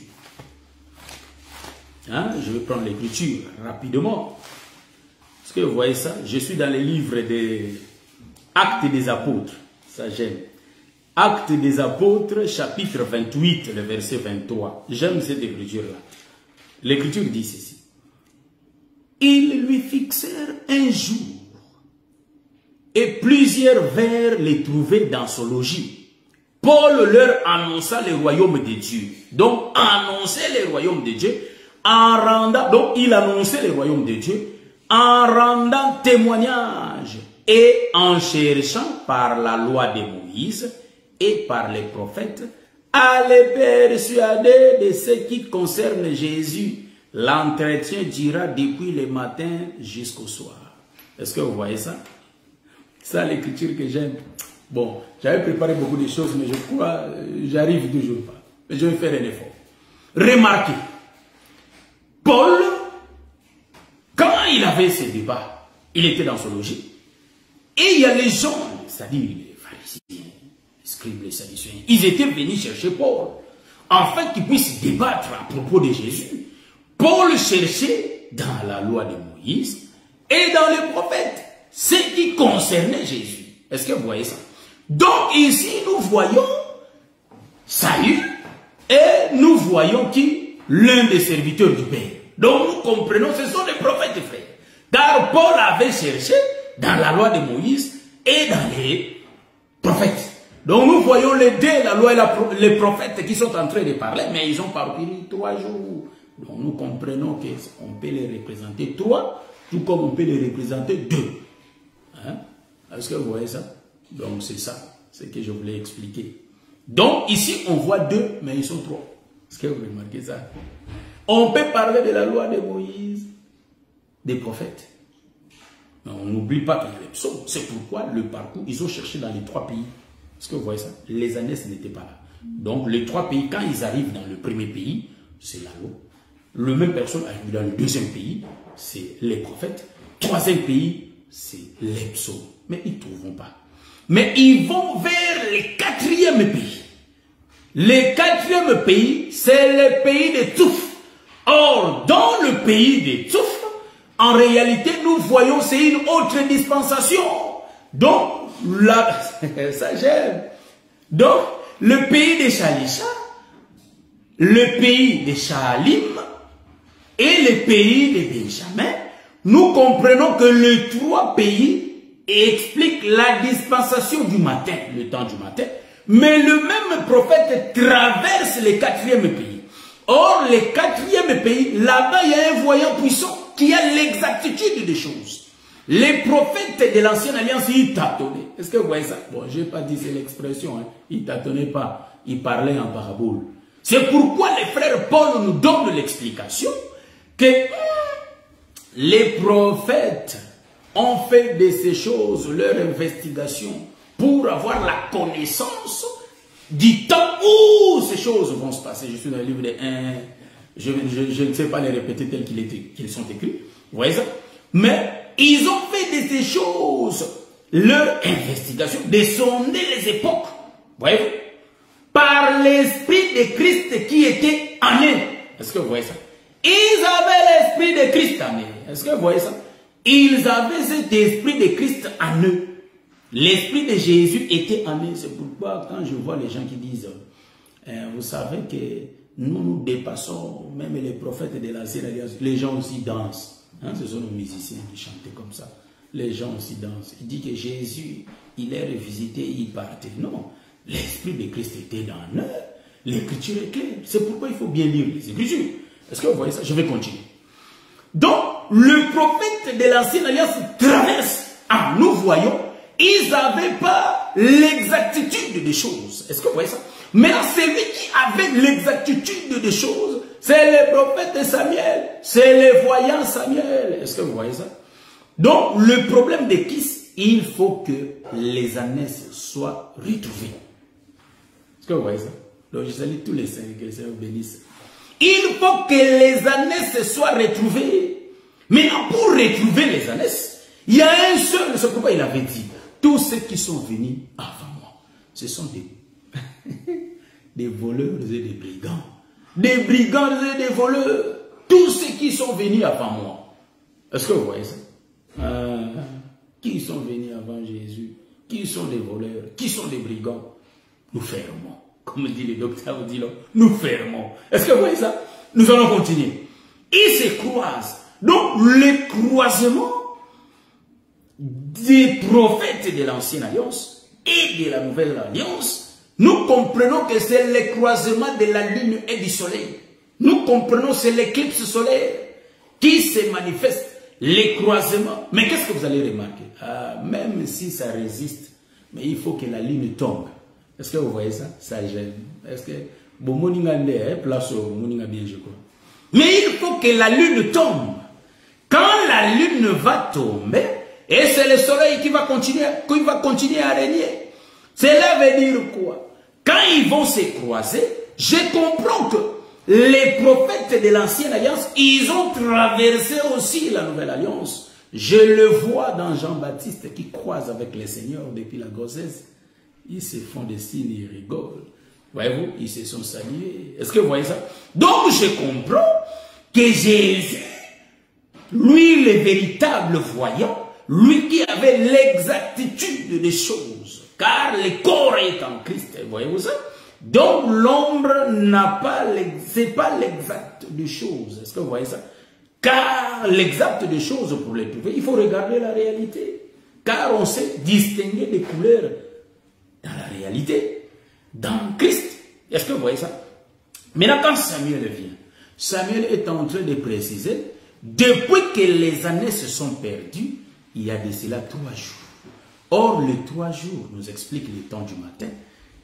Hein, je vais prendre l'écriture rapidement. Est-ce que vous voyez ça? Je suis dans le livre des Actes des Apôtres. Ça, j'aime. Actes des Apôtres, chapitre 28, le verset 23. J'aime cette écriture-là. L'écriture dit ceci. Ils lui fixèrent un jour et plusieurs vers les trouvaient dans son logis. Paul leur annonça le royaume de Dieu. Donc, annoncer le royaume de Dieu, en rendant, donc il annonçait le royaume de Dieu, en rendant témoignage et en cherchant par la loi de Moïse et par les prophètes à les persuader de ce qui concerne Jésus. L'entretien dura depuis le matin jusqu'au soir. Est-ce que vous voyez ça? C'est l'écriture que j'aime. Bon, j'avais préparé beaucoup de choses, mais je crois, j'arrive toujours pas. Mais je vais faire un effort. Remarquez, Paul, quand il avait ce débat, il était dans son logis. Et il y a les gens, c'est-à-dire les pharisiens, les scribes, les sadducéens, ils étaient venus chercher Paul, afin qu'ils puissent débattre à propos de Jésus. Paul cherchait dans la loi de Moïse et dans les prophètes ce qui concernait Jésus. Est-ce que vous voyez ça? Donc ici, nous voyons Saül et nous voyons qui? L'un des serviteurs du Père. Donc nous comprenons, ce sont les prophètes, frères. Car Paul avait cherché dans la loi de Moïse et dans les prophètes. Donc nous voyons les deux, la loi et les prophètes qui sont en train de parler, mais ils ont parcouru 3 jours. Donc nous comprenons qu'on peut les représenter 3, tout comme on peut les représenter 2. Hein? Est-ce que vous voyez ça? Donc c'est ça, c'est ce que je voulais expliquer. Donc ici on voit 2, mais ils sont 3. Est-ce que vous remarquez ça? On peut parler de la loi de Moïse, des prophètes. Mais on n'oublie pas qu'il y a les psaumes. C'est pourquoi le parcours, ils ont cherché dans les 3 pays. Est-ce que vous voyez ça? Les années n'étaient pas là. Donc les 3 pays, quand ils arrivent dans le premier pays, c'est la loi. Le même personne arrive dans le deuxième pays, c'est les prophètes. 3e pays, c'est les psaumes. Mais ils ne trouveront pas. Mais ils vont vers le 4e pays. Le 4e pays, c'est le pays des Toufs. Or, dans le pays des Toufs, en réalité, nous voyons, c'est une autre dispensation. Donc, là, ça j'aime. Donc, le pays des Chalisha, le pays des Chalim et le pays de Benjamin, nous comprenons que les 3 pays expliquent la dispensation du matin, le temps du matin, mais le même prophète traverse le 4e pays. Or, le 4e pays, là-bas, il y a un voyant puissant qui a l'exactitude des choses. Les prophètes de l'ancienne alliance, ils tâtonnaient. Est-ce que vous voyez ça? Bon, je n'ai pas dit c'est l'expression, hein. Ils ne tâtonnaient pas, ils parlaient en parabole. C'est pourquoi les frères Paul nous donnent l'explication que les prophètes ont fait de ces choses leur investigation pour avoir la connaissance du temps où ces choses vont se passer. Je suis dans le livre de 1, je ne sais pas les répéter tels qu'ils sont écrits, vous voyez ça? Mais ils ont fait de ces choses leur investigation, de sonder les époques, voyez-vous, par l'esprit de Christ qui était en eux. Est-ce que vous voyez ça? Ils avaient l'esprit de Christ en eux. Est-ce que vous voyez ça? Ils avaient cet esprit de Christ en eux. L'esprit de Jésus était en eux. C'est pourquoi quand je vois les gens qui disent, vous savez que nous dépassons même les prophètes de l'ancienne alliance. Les gens aussi dansent. Hein, ce sont nos musiciens qui chantaient comme ça. Les gens aussi dansent. Il dit que Jésus, il est revisité, il partait. Non, l'esprit de Christ était dans eux. L'écriture est claire. C'est pourquoi il faut bien lire les Écritures. Est-ce que vous voyez ça? Je vais continuer. Donc, le prophète de l'ancienne alliance traverse. Ah, nous voyons, ils n'avaient pas l'exactitude des choses. Est-ce que vous voyez ça? Mais celui qui avait l'exactitude des choses, c'est le prophète Samuel. C'est le voyant Samuel. Est-ce que vous voyez ça? Donc, le problème de qui? Il faut que les années soient retrouvées. Est-ce que vous voyez ça? Donc, je salue tous les saints, que le Seigneur bénisse. Il faut que les années se soient retrouvées. Maintenant, pour retrouver les ânesses, il y a un seul, c'est pourquoi il avait dit, tous ceux qui sont venus avant moi, ce sont des voleurs et des brigands. Des brigands et des voleurs. Tous ceux qui sont venus avant moi. Est-ce que vous voyez ça? Qui sont venus avant Jésus? Qui sont des voleurs? Qui sont des brigands? Nous fermons. Comme dit le docteur Odilon, nous fermons. Est-ce que vous voyez ça? Nous allons continuer. Ils se croisent. Donc, le croisement des prophètes de l'Ancienne Alliance et de la Nouvelle Alliance, nous comprenons que c'est le croisement de la lune et du soleil. Nous comprenons que c'est l'éclipse solaire qui se manifeste, les croisements. Mais qu'est-ce que vous allez remarquer? Même si ça résiste, mais il faut que la lune tombe. Est-ce que vous voyez ça? Ça gêne. Est-ce que place bien, je crois. Mais il faut que la lune tombe. Quand la lune va tomber, et c'est le soleil qui va continuer à régner. Cela veut dire quoi? Quand ils vont se croiser, je comprends que les prophètes de l'Ancienne Alliance, ils ont traversé aussi la Nouvelle Alliance. Je le vois dans Jean-Baptiste qui croise avec le Seigneur depuis la grossesse. Ils se font des signes, ils rigolent. Voyez-vous, ils se sont salués. Est-ce que vous voyez ça? Donc je comprends que Jésus, lui le véritable voyant, lui qui avait l'exactitude des choses, car le corps est en Christ, voyez-vous ça? Donc l'ombre n'a pas, c'est pas l'exact des choses. Est-ce que vous voyez ça? Car l'exact des choses, pour les trouver, il faut regarder la réalité. Car on sait distinguer des couleurs dans la réalité, dans Christ. Est-ce que vous voyez ça? Maintenant, quand Samuel vient, Samuel est en train de préciser, depuis que les années se sont perdues, il y a de cela 3 jours. Or, les 3 jours nous expliquent le temps du matin.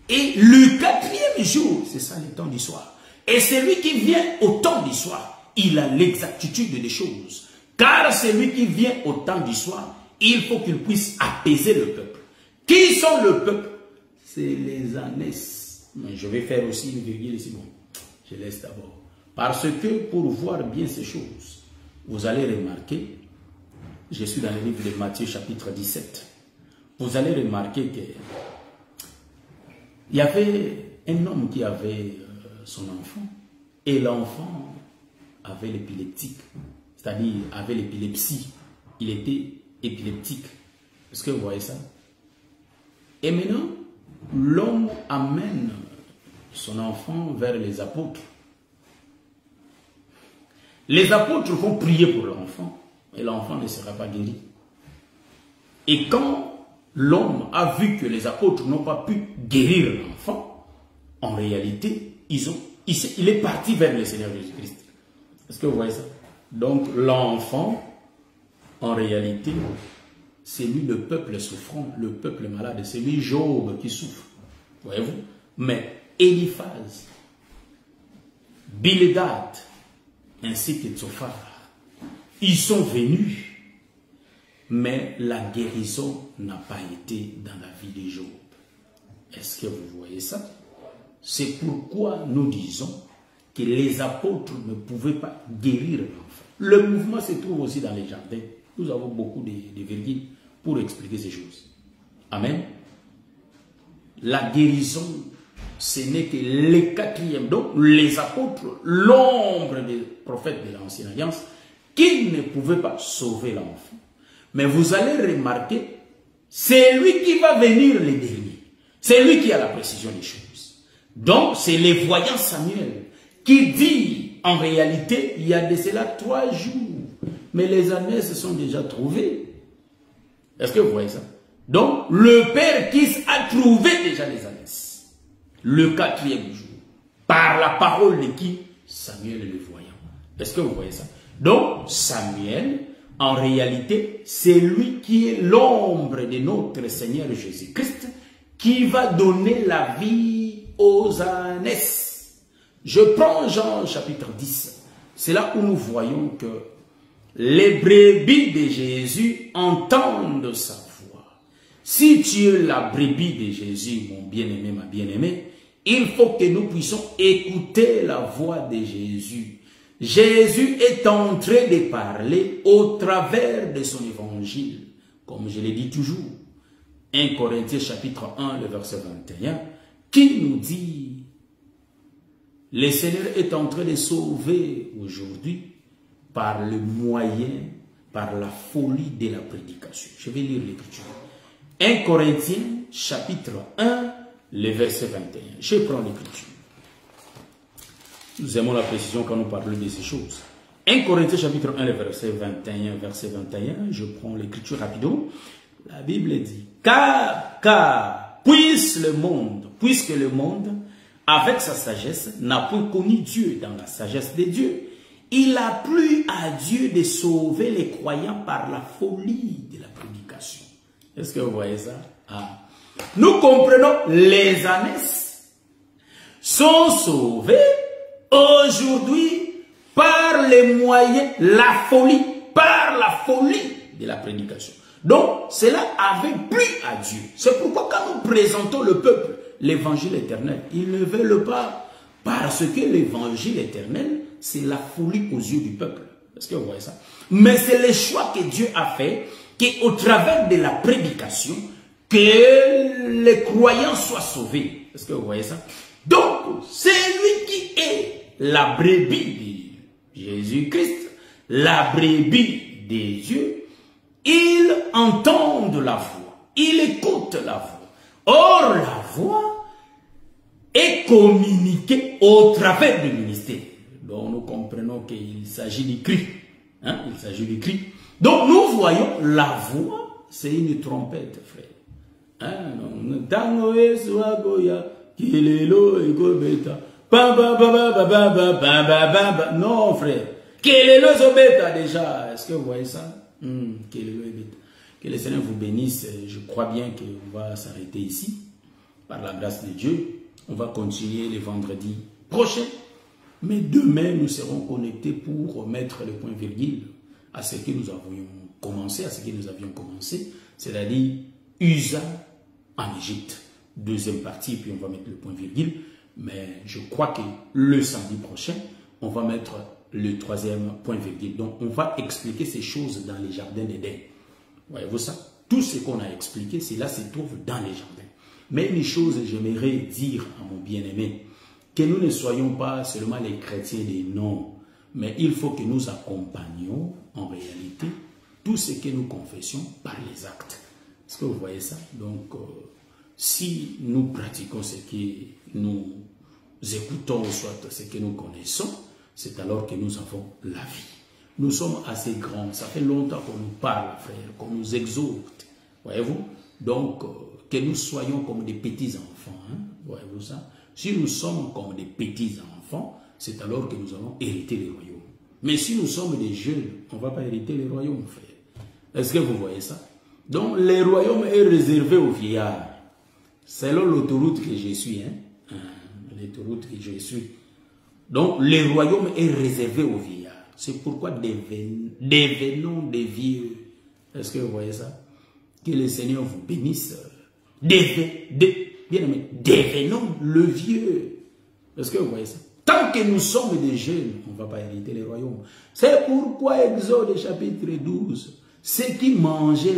Et le 4e jour, c'est ça le temps du soir. Et celui qui vient au temps du soir, il a l'exactitude des choses. Car celui qui vient au temps du soir, il faut qu'il puisse apaiser le peuple. Qui sont le peuple? C'est les ânesses. Mais je vais faire aussi une virgule ici. Bon, je laisse d'abord. Parce que pour voir bien ces choses, vous allez remarquer, je suis dans le livre de Matthieu chapitre 17, vous allez remarquer que il y avait un homme qui avait son enfant, et l'enfant avait l'épileptique, c'est-à-dire avait l'épilepsie. Il était épileptique. Est-ce que vous voyez ça? Et maintenant, l'homme amène son enfant vers les apôtres. Les apôtres vont prier pour l'enfant, et l'enfant ne sera pas guéri. Et quand l'homme a vu que les apôtres n'ont pas pu guérir l'enfant, en réalité, il est parti vers le Seigneur Jésus-Christ. Est-ce que vous voyez ça? Donc l'enfant, en réalité, c'est lui le peuple souffrant, le peuple malade, c'est lui Job qui souffre. Voyez-vous? Mais Eliphaz, Bildad, ainsi que Tsophar, ils sont venus, mais la guérison n'a pas été dans la vie de Job. Est-ce que vous voyez ça? C'est pourquoi nous disons que les apôtres ne pouvaient pas guérir l'enfant. Le mouvement se trouve aussi dans les jardins. Nous avons beaucoup de virgules pour expliquer ces choses. Amen. La guérison, ce n'est que le 4e. Donc, les apôtres, l'ombre des prophètes de l'Ancienne Alliance, qui ne pouvaient pas sauver l'enfant. Mais vous allez remarquer, c'est lui qui va venir le dernier. C'est lui qui a la précision des choses. Donc, c'est le voyant Samuel qui dit, en réalité, il y a de cela 3 jours. Mais les années se sont déjà trouvées. Est-ce que vous voyez ça? Donc, le père Kis a trouvé déjà les années. Le 4e jour. Par la parole de qui? Samuel le voyant. Est-ce que vous voyez ça? Donc, Samuel, en réalité, c'est lui qui est l'ombre de notre Seigneur Jésus-Christ qui va donner la vie aux ânesses. Je prends Jean chapitre 10. C'est là où nous voyons que les brebis de Jésus entendent sa voix. Si tu es la brebis de Jésus, mon bien-aimé, ma bien-aimée, il faut que nous puissions écouter la voix de Jésus. Jésus est en train de parler au travers de son évangile, comme je l'ai dit toujours. 1 Corinthiens chapitre 1, le verset 21, qui nous dit, le Seigneur est en train de sauver aujourd'hui par le moyen, par la folie de la prédication. Je vais lire l'écriture. 1 Corinthiens chapitre 1, le verset 21. Je prends l'écriture. Nous aimons la précision quand nous parlons de ces choses. 1 Corinthiens chapitre 1, le verset 21, je prends l'écriture rapidement. La Bible dit, puisque le monde, avec sa sagesse, n'a point connu Dieu dans la sagesse de Dieu, il a plu à Dieu de sauver les croyants par la folie de la prédication. Est-ce que vous voyez ça? Ah. Nous comprenons, les ânesses sont sauvés aujourd'hui par les moyens, par la folie de la prédication. Donc, cela avait plu à Dieu. C'est pourquoi quand nous présentons le peuple l'évangile éternel, ils ne veulent pas, parce que l'évangile éternel, c'est la folie aux yeux du peuple. Est-ce que vous voyez ça? Mais c'est le choix que Dieu a fait, qu'au travers de la prédication, que les croyants soient sauvés. Est-ce que vous voyez ça? Donc, c'est lui qui est la brebis de Jésus-Christ, la brebis des dieux. Ils entendent la voix, ils écoutent la voix. Or, la voix est communiquée au travers du ministère. Donc, nous comprenons qu'il s'agit du cri. Hein? Il s'agit du cri. Donc, nous voyons la voix, c'est une trompette, frère. Hein? Non, frère. Déjà, est-ce que vous voyez ça? Que le Seigneur vous bénisse. Je crois bien qu'on va s'arrêter ici. Par la grâce de Dieu. On va continuer le vendredi prochain. Mais demain, nous serons connectés pour mettre le point virgule à ce que nous avions commencé, c'est-à-dire Uza en Égypte. Deuxième partie, puis on va mettre le point virgule. Mais je crois que le samedi prochain, on va mettre le troisième point virgule. Donc, on va expliquer ces choses dans les jardins d'Éden. Voyez-vous ça? Tout ce qu'on a expliqué, cela se trouve dans les jardins. Mais une chose, j'aimerais dire à mon bien-aimé, que nous ne soyons pas seulement les chrétiens des noms, mais il faut que nous accompagnions en réalité tout ce que nous confessions par les actes. Est-ce que vous voyez ça? Donc, si nous pratiquons ce que nous écoutons, soit ce que nous connaissons, c'est alors que nous avons la vie. Nous sommes assez grands, ça fait longtemps qu'on nous parle, frère, qu'on nous exhorte. Voyez-vous? Donc, que nous soyons comme des petits-enfants. Hein? Voyez-vous ça? Si nous sommes comme des petits-enfants, c'est alors que nous allons hériter les royaumes. Mais si nous sommes des jeunes, on ne va pas hériter les royaumes, frère. Est-ce que vous voyez ça? Donc, le royaume est réservé aux vieillards. Selon l'autoroute que je suis. Hein? L'autoroute que je suis. Donc, le royaume est réservé aux vieillards. C'est pourquoi devenons des vieux. Est-ce que vous voyez ça? Que le Seigneur vous bénisse. Bien aimé, devenons le vieux. Est-ce que vous voyez ça? Tant que nous sommes des jeunes, on ne va pas hériter les royaumes. C'est pourquoi Exode chapitre 12, ceux qui mangeaient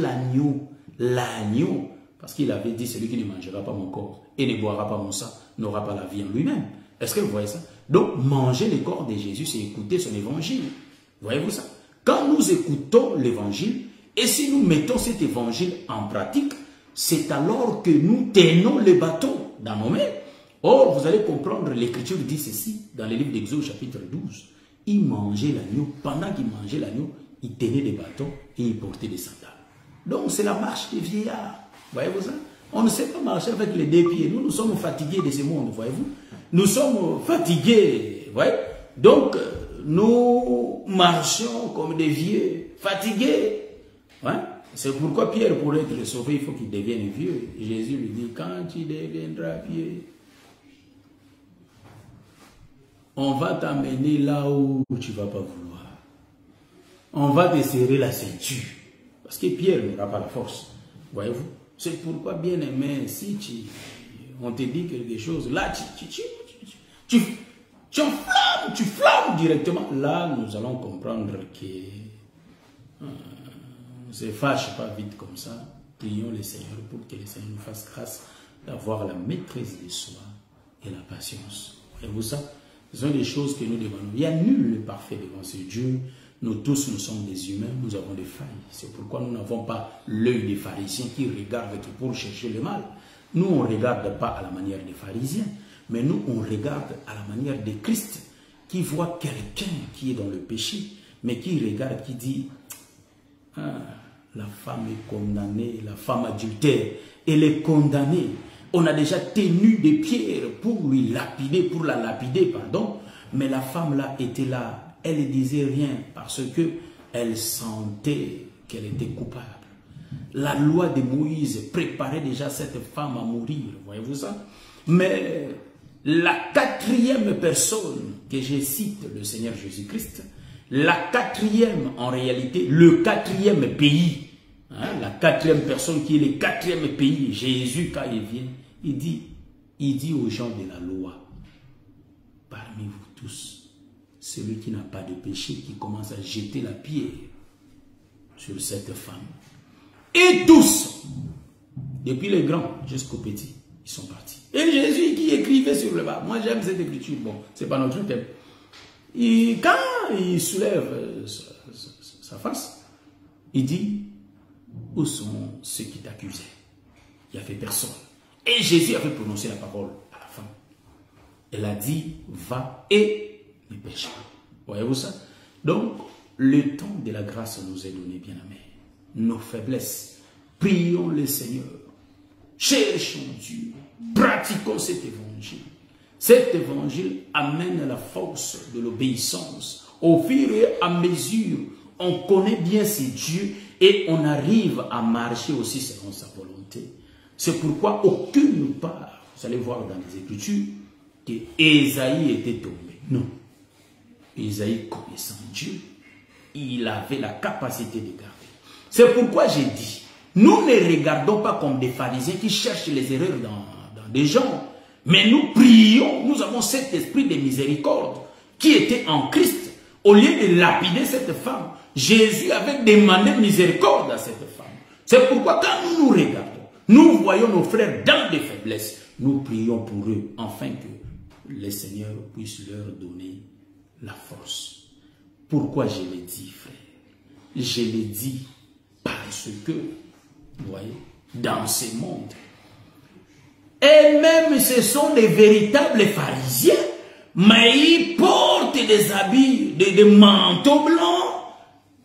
l'agneau, parce qu'il avait dit, celui qui ne mangera pas mon corps et ne boira pas mon sang, n'aura pas la vie en lui-même. Est-ce que vous voyez ça? Donc, manger le corps de Jésus, c'est écouter son évangile. Voyez-vous ça? Quand nous écoutons l'évangile, et si nous mettons cet évangile en pratique, c'est alors que nous tenons le bâton dans nos mains. Or, vous allez comprendre, l'Écriture dit ceci, dans le livre d'Exode chapitre 12. Il mangeait l'agneau, pendant qu'il mangeait l'agneau, il tenait des bâtons et il portait des sandales. Donc, c'est la marche des vieillards. Voyez-vous ça? On ne sait pas marcher avec les deux pieds. Nous sommes fatigués de ce monde, voyez-vous? Nous sommes fatigués, voyez? Donc, nous marchons comme des vieux, fatigués. Ouais? C'est pourquoi Pierre, pour être sauvé, il faut qu'il devienne vieux. Jésus lui dit, quand tu deviendras vieux, on va t'amener là où tu ne vas pas vouloir. On va te serrer la ceinture. Parce que Pierre n'aura pas la force. Voyez-vous? C'est pourquoi, bien aimé, si on te dit quelque chose, là, tu enflammes, tu flammes femme directement, là, nous allons comprendre que ne se fâche pas vite comme ça. Prions le Seigneur pour que le Seigneur nous fasse grâce d'avoir la maîtrise de soi et la patience. Voyez-vous ça? Ce sont des choses que nous demandons. Il n'y a nul parfait devant ce Dieu. Nous tous, nous sommes des humains, nous avons des failles. C'est pourquoi nous n'avons pas l'œil des pharisiens qui regardent pour chercher le mal. Nous, on ne regarde pas à la manière des pharisiens, mais nous, on regarde à la manière de Christ, qui voit quelqu'un qui est dans le péché, mais qui regarde, qui dit, ah, la femme est condamnée, la femme adultère, elle est condamnée. On a déjà tenu des pierres pour lui lapider, pour la lapider, pardon, mais la femme là était là. Elle ne disait rien parce qu'elle sentait qu'elle était coupable. La loi de Moïse préparait déjà cette femme à mourir, voyez-vous ça? Mais la quatrième personne que je cite, le Seigneur Jésus-Christ, la quatrième en réalité, le quatrième pays, hein, la quatrième personne qui est le quatrième pays, Jésus quand il vient, il dit aux gens de la loi, parmi vous tous, celui qui n'a pas de péché, qui commence à jeter la pierre sur cette femme. Et tous, depuis les grands jusqu'aux petits, ils sont partis. Et Jésus qui écrivait sur le bas, moi j'aime cette écriture, bon, c'est pas notre thème. Et quand il soulève sa face, il dit, où sont ceux qui t'accusaient? Il n'y avait personne. Et Jésus avait prononcé la parole à la femme. Elle a dit, va et ne pêche pas. Voyez-vous ça? Donc, le temps de la grâce nous est donné, bien-aimés. Nos faiblesses, prions le Seigneur. Cherchons Dieu. Pratiquons cet évangile. Cet évangile amène la force de l'obéissance. Au fur et à mesure, on connaît bien ces dieux et on arrive à marcher aussi selon sa volonté. C'est pourquoi aucune part, vous allez voir dans les Écritures, que Ésaïe était tombé. Non. Ésaïe, connaissant Dieu, il avait la capacité de garder. C'est pourquoi j'ai dit, nous ne regardons pas comme des pharisiens qui cherchent les erreurs dans des gens, mais nous prions, nous avons cet esprit de miséricorde qui était en Christ. Au lieu de lapider cette femme, Jésus avait demandé miséricorde à cette femme. C'est pourquoi quand nous nous regardons, nous voyons nos frères dans des faiblesses, nous prions pour eux, afin que le Seigneur puisse leur donner la force. Pourquoi je l'ai dit, frère? Je l'ai dit parce que, vous voyez, dans ce monde, et même ce sont des véritables pharisiens, mais ils portent des habits, des manteaux blancs,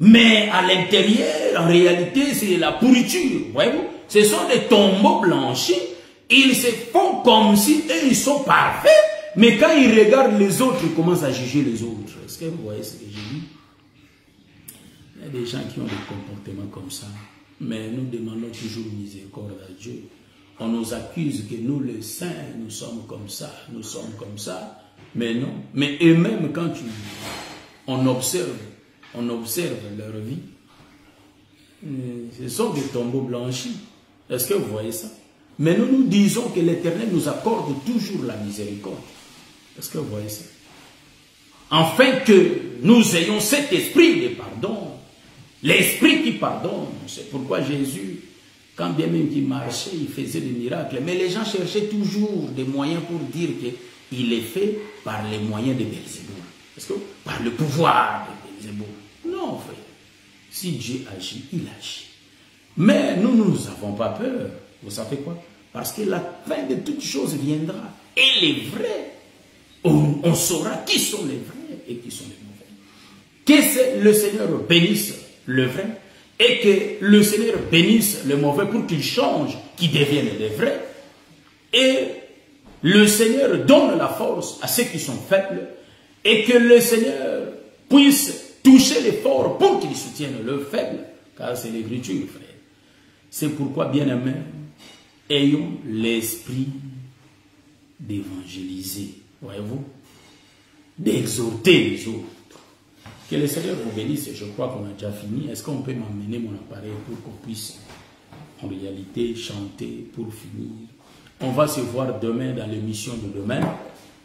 mais à l'intérieur, en réalité, c'est la pourriture, voyez-vous? Ce sont des tombeaux blanchis, ils se font comme si eux, ils sont parfaits, mais quand ils regardent les autres, ils commencent à juger les autres. Est-ce que vous voyez ce que j'ai dit? Il y a des gens qui ont des comportements comme ça, mais nous demandons toujours miséricorde à Dieu. On nous accuse que nous, les saints, nous sommes comme ça, mais non. Mais eux-mêmes, quand on observe leur vie, ce sont des tombeaux blanchis. Est-ce que vous voyez ça? Mais nous disons que l'Éternel nous accorde toujours la miséricorde. Est-ce que vous voyez ça? Afin que nous ayons cet esprit de pardon. L'esprit qui pardonne. C'est pourquoi Jésus, quand bien même il marchait, il faisait des miracles. Mais les gens cherchaient toujours des moyens pour dire qu'il est fait par les moyens de Belzéboul. Est-ce que par le pouvoir de Belzéboul? Non, frère. Si Dieu agit, il agit. Mais nous n'avons pas peur. Vous savez quoi? Parce que la fin de toutes choses viendra. Et les vrais, on saura qui sont les vrais et qui sont les mauvais. Que le Seigneur bénisse le vrai et que le Seigneur bénisse le mauvais pour qu'il change, qu'il devienne les vrais. Et le Seigneur donne la force à ceux qui sont faibles et que le Seigneur puisse toucher les forts pour qu'ils soutiennent le faible, car c'est l'écriture, frère. C'est pourquoi, bien-aimés, ayons l'esprit d'évangéliser, voyez-vous, d'exhorter les autres. Que le Seigneur vous bénisse, je crois qu'on a déjà fini. Est-ce qu'on peut m'emmener mon appareil pour qu'on puisse, en réalité, chanter pour finir? On va se voir demain dans l'émission de demain.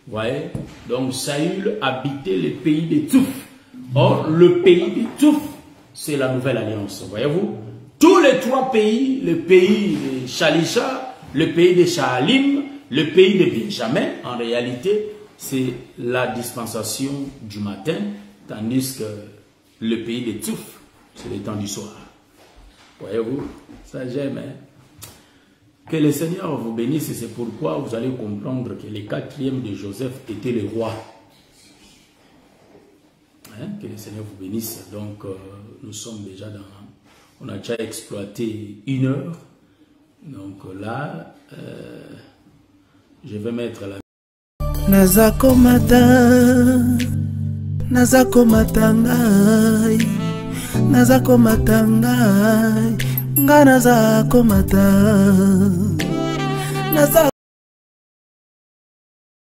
Voyez? Donc Saül habitait le pays des Toufs. Or, le pays des Toufs, c'est la nouvelle alliance. Voyez-vous? Tous les trois pays, le pays de Shalisha, le pays de Shaalim, le pays de Benjamin, en réalité, c'est la dispensation du matin, tandis que le pays des Toufs, c'est le temps du soir. Voyez-vous? Ça j'aime, hein? Que le Seigneur vous bénisse, et c'est pourquoi vous allez comprendre que les quatrièmes de Joseph étaient les rois. Hein? Que le Seigneur vous bénisse. Donc, nous sommes déjà dans... On a déjà exploité 1 heure. Donc là, je vais mettre la... Nazako matangai, nazako matangai, nga nazako matangai.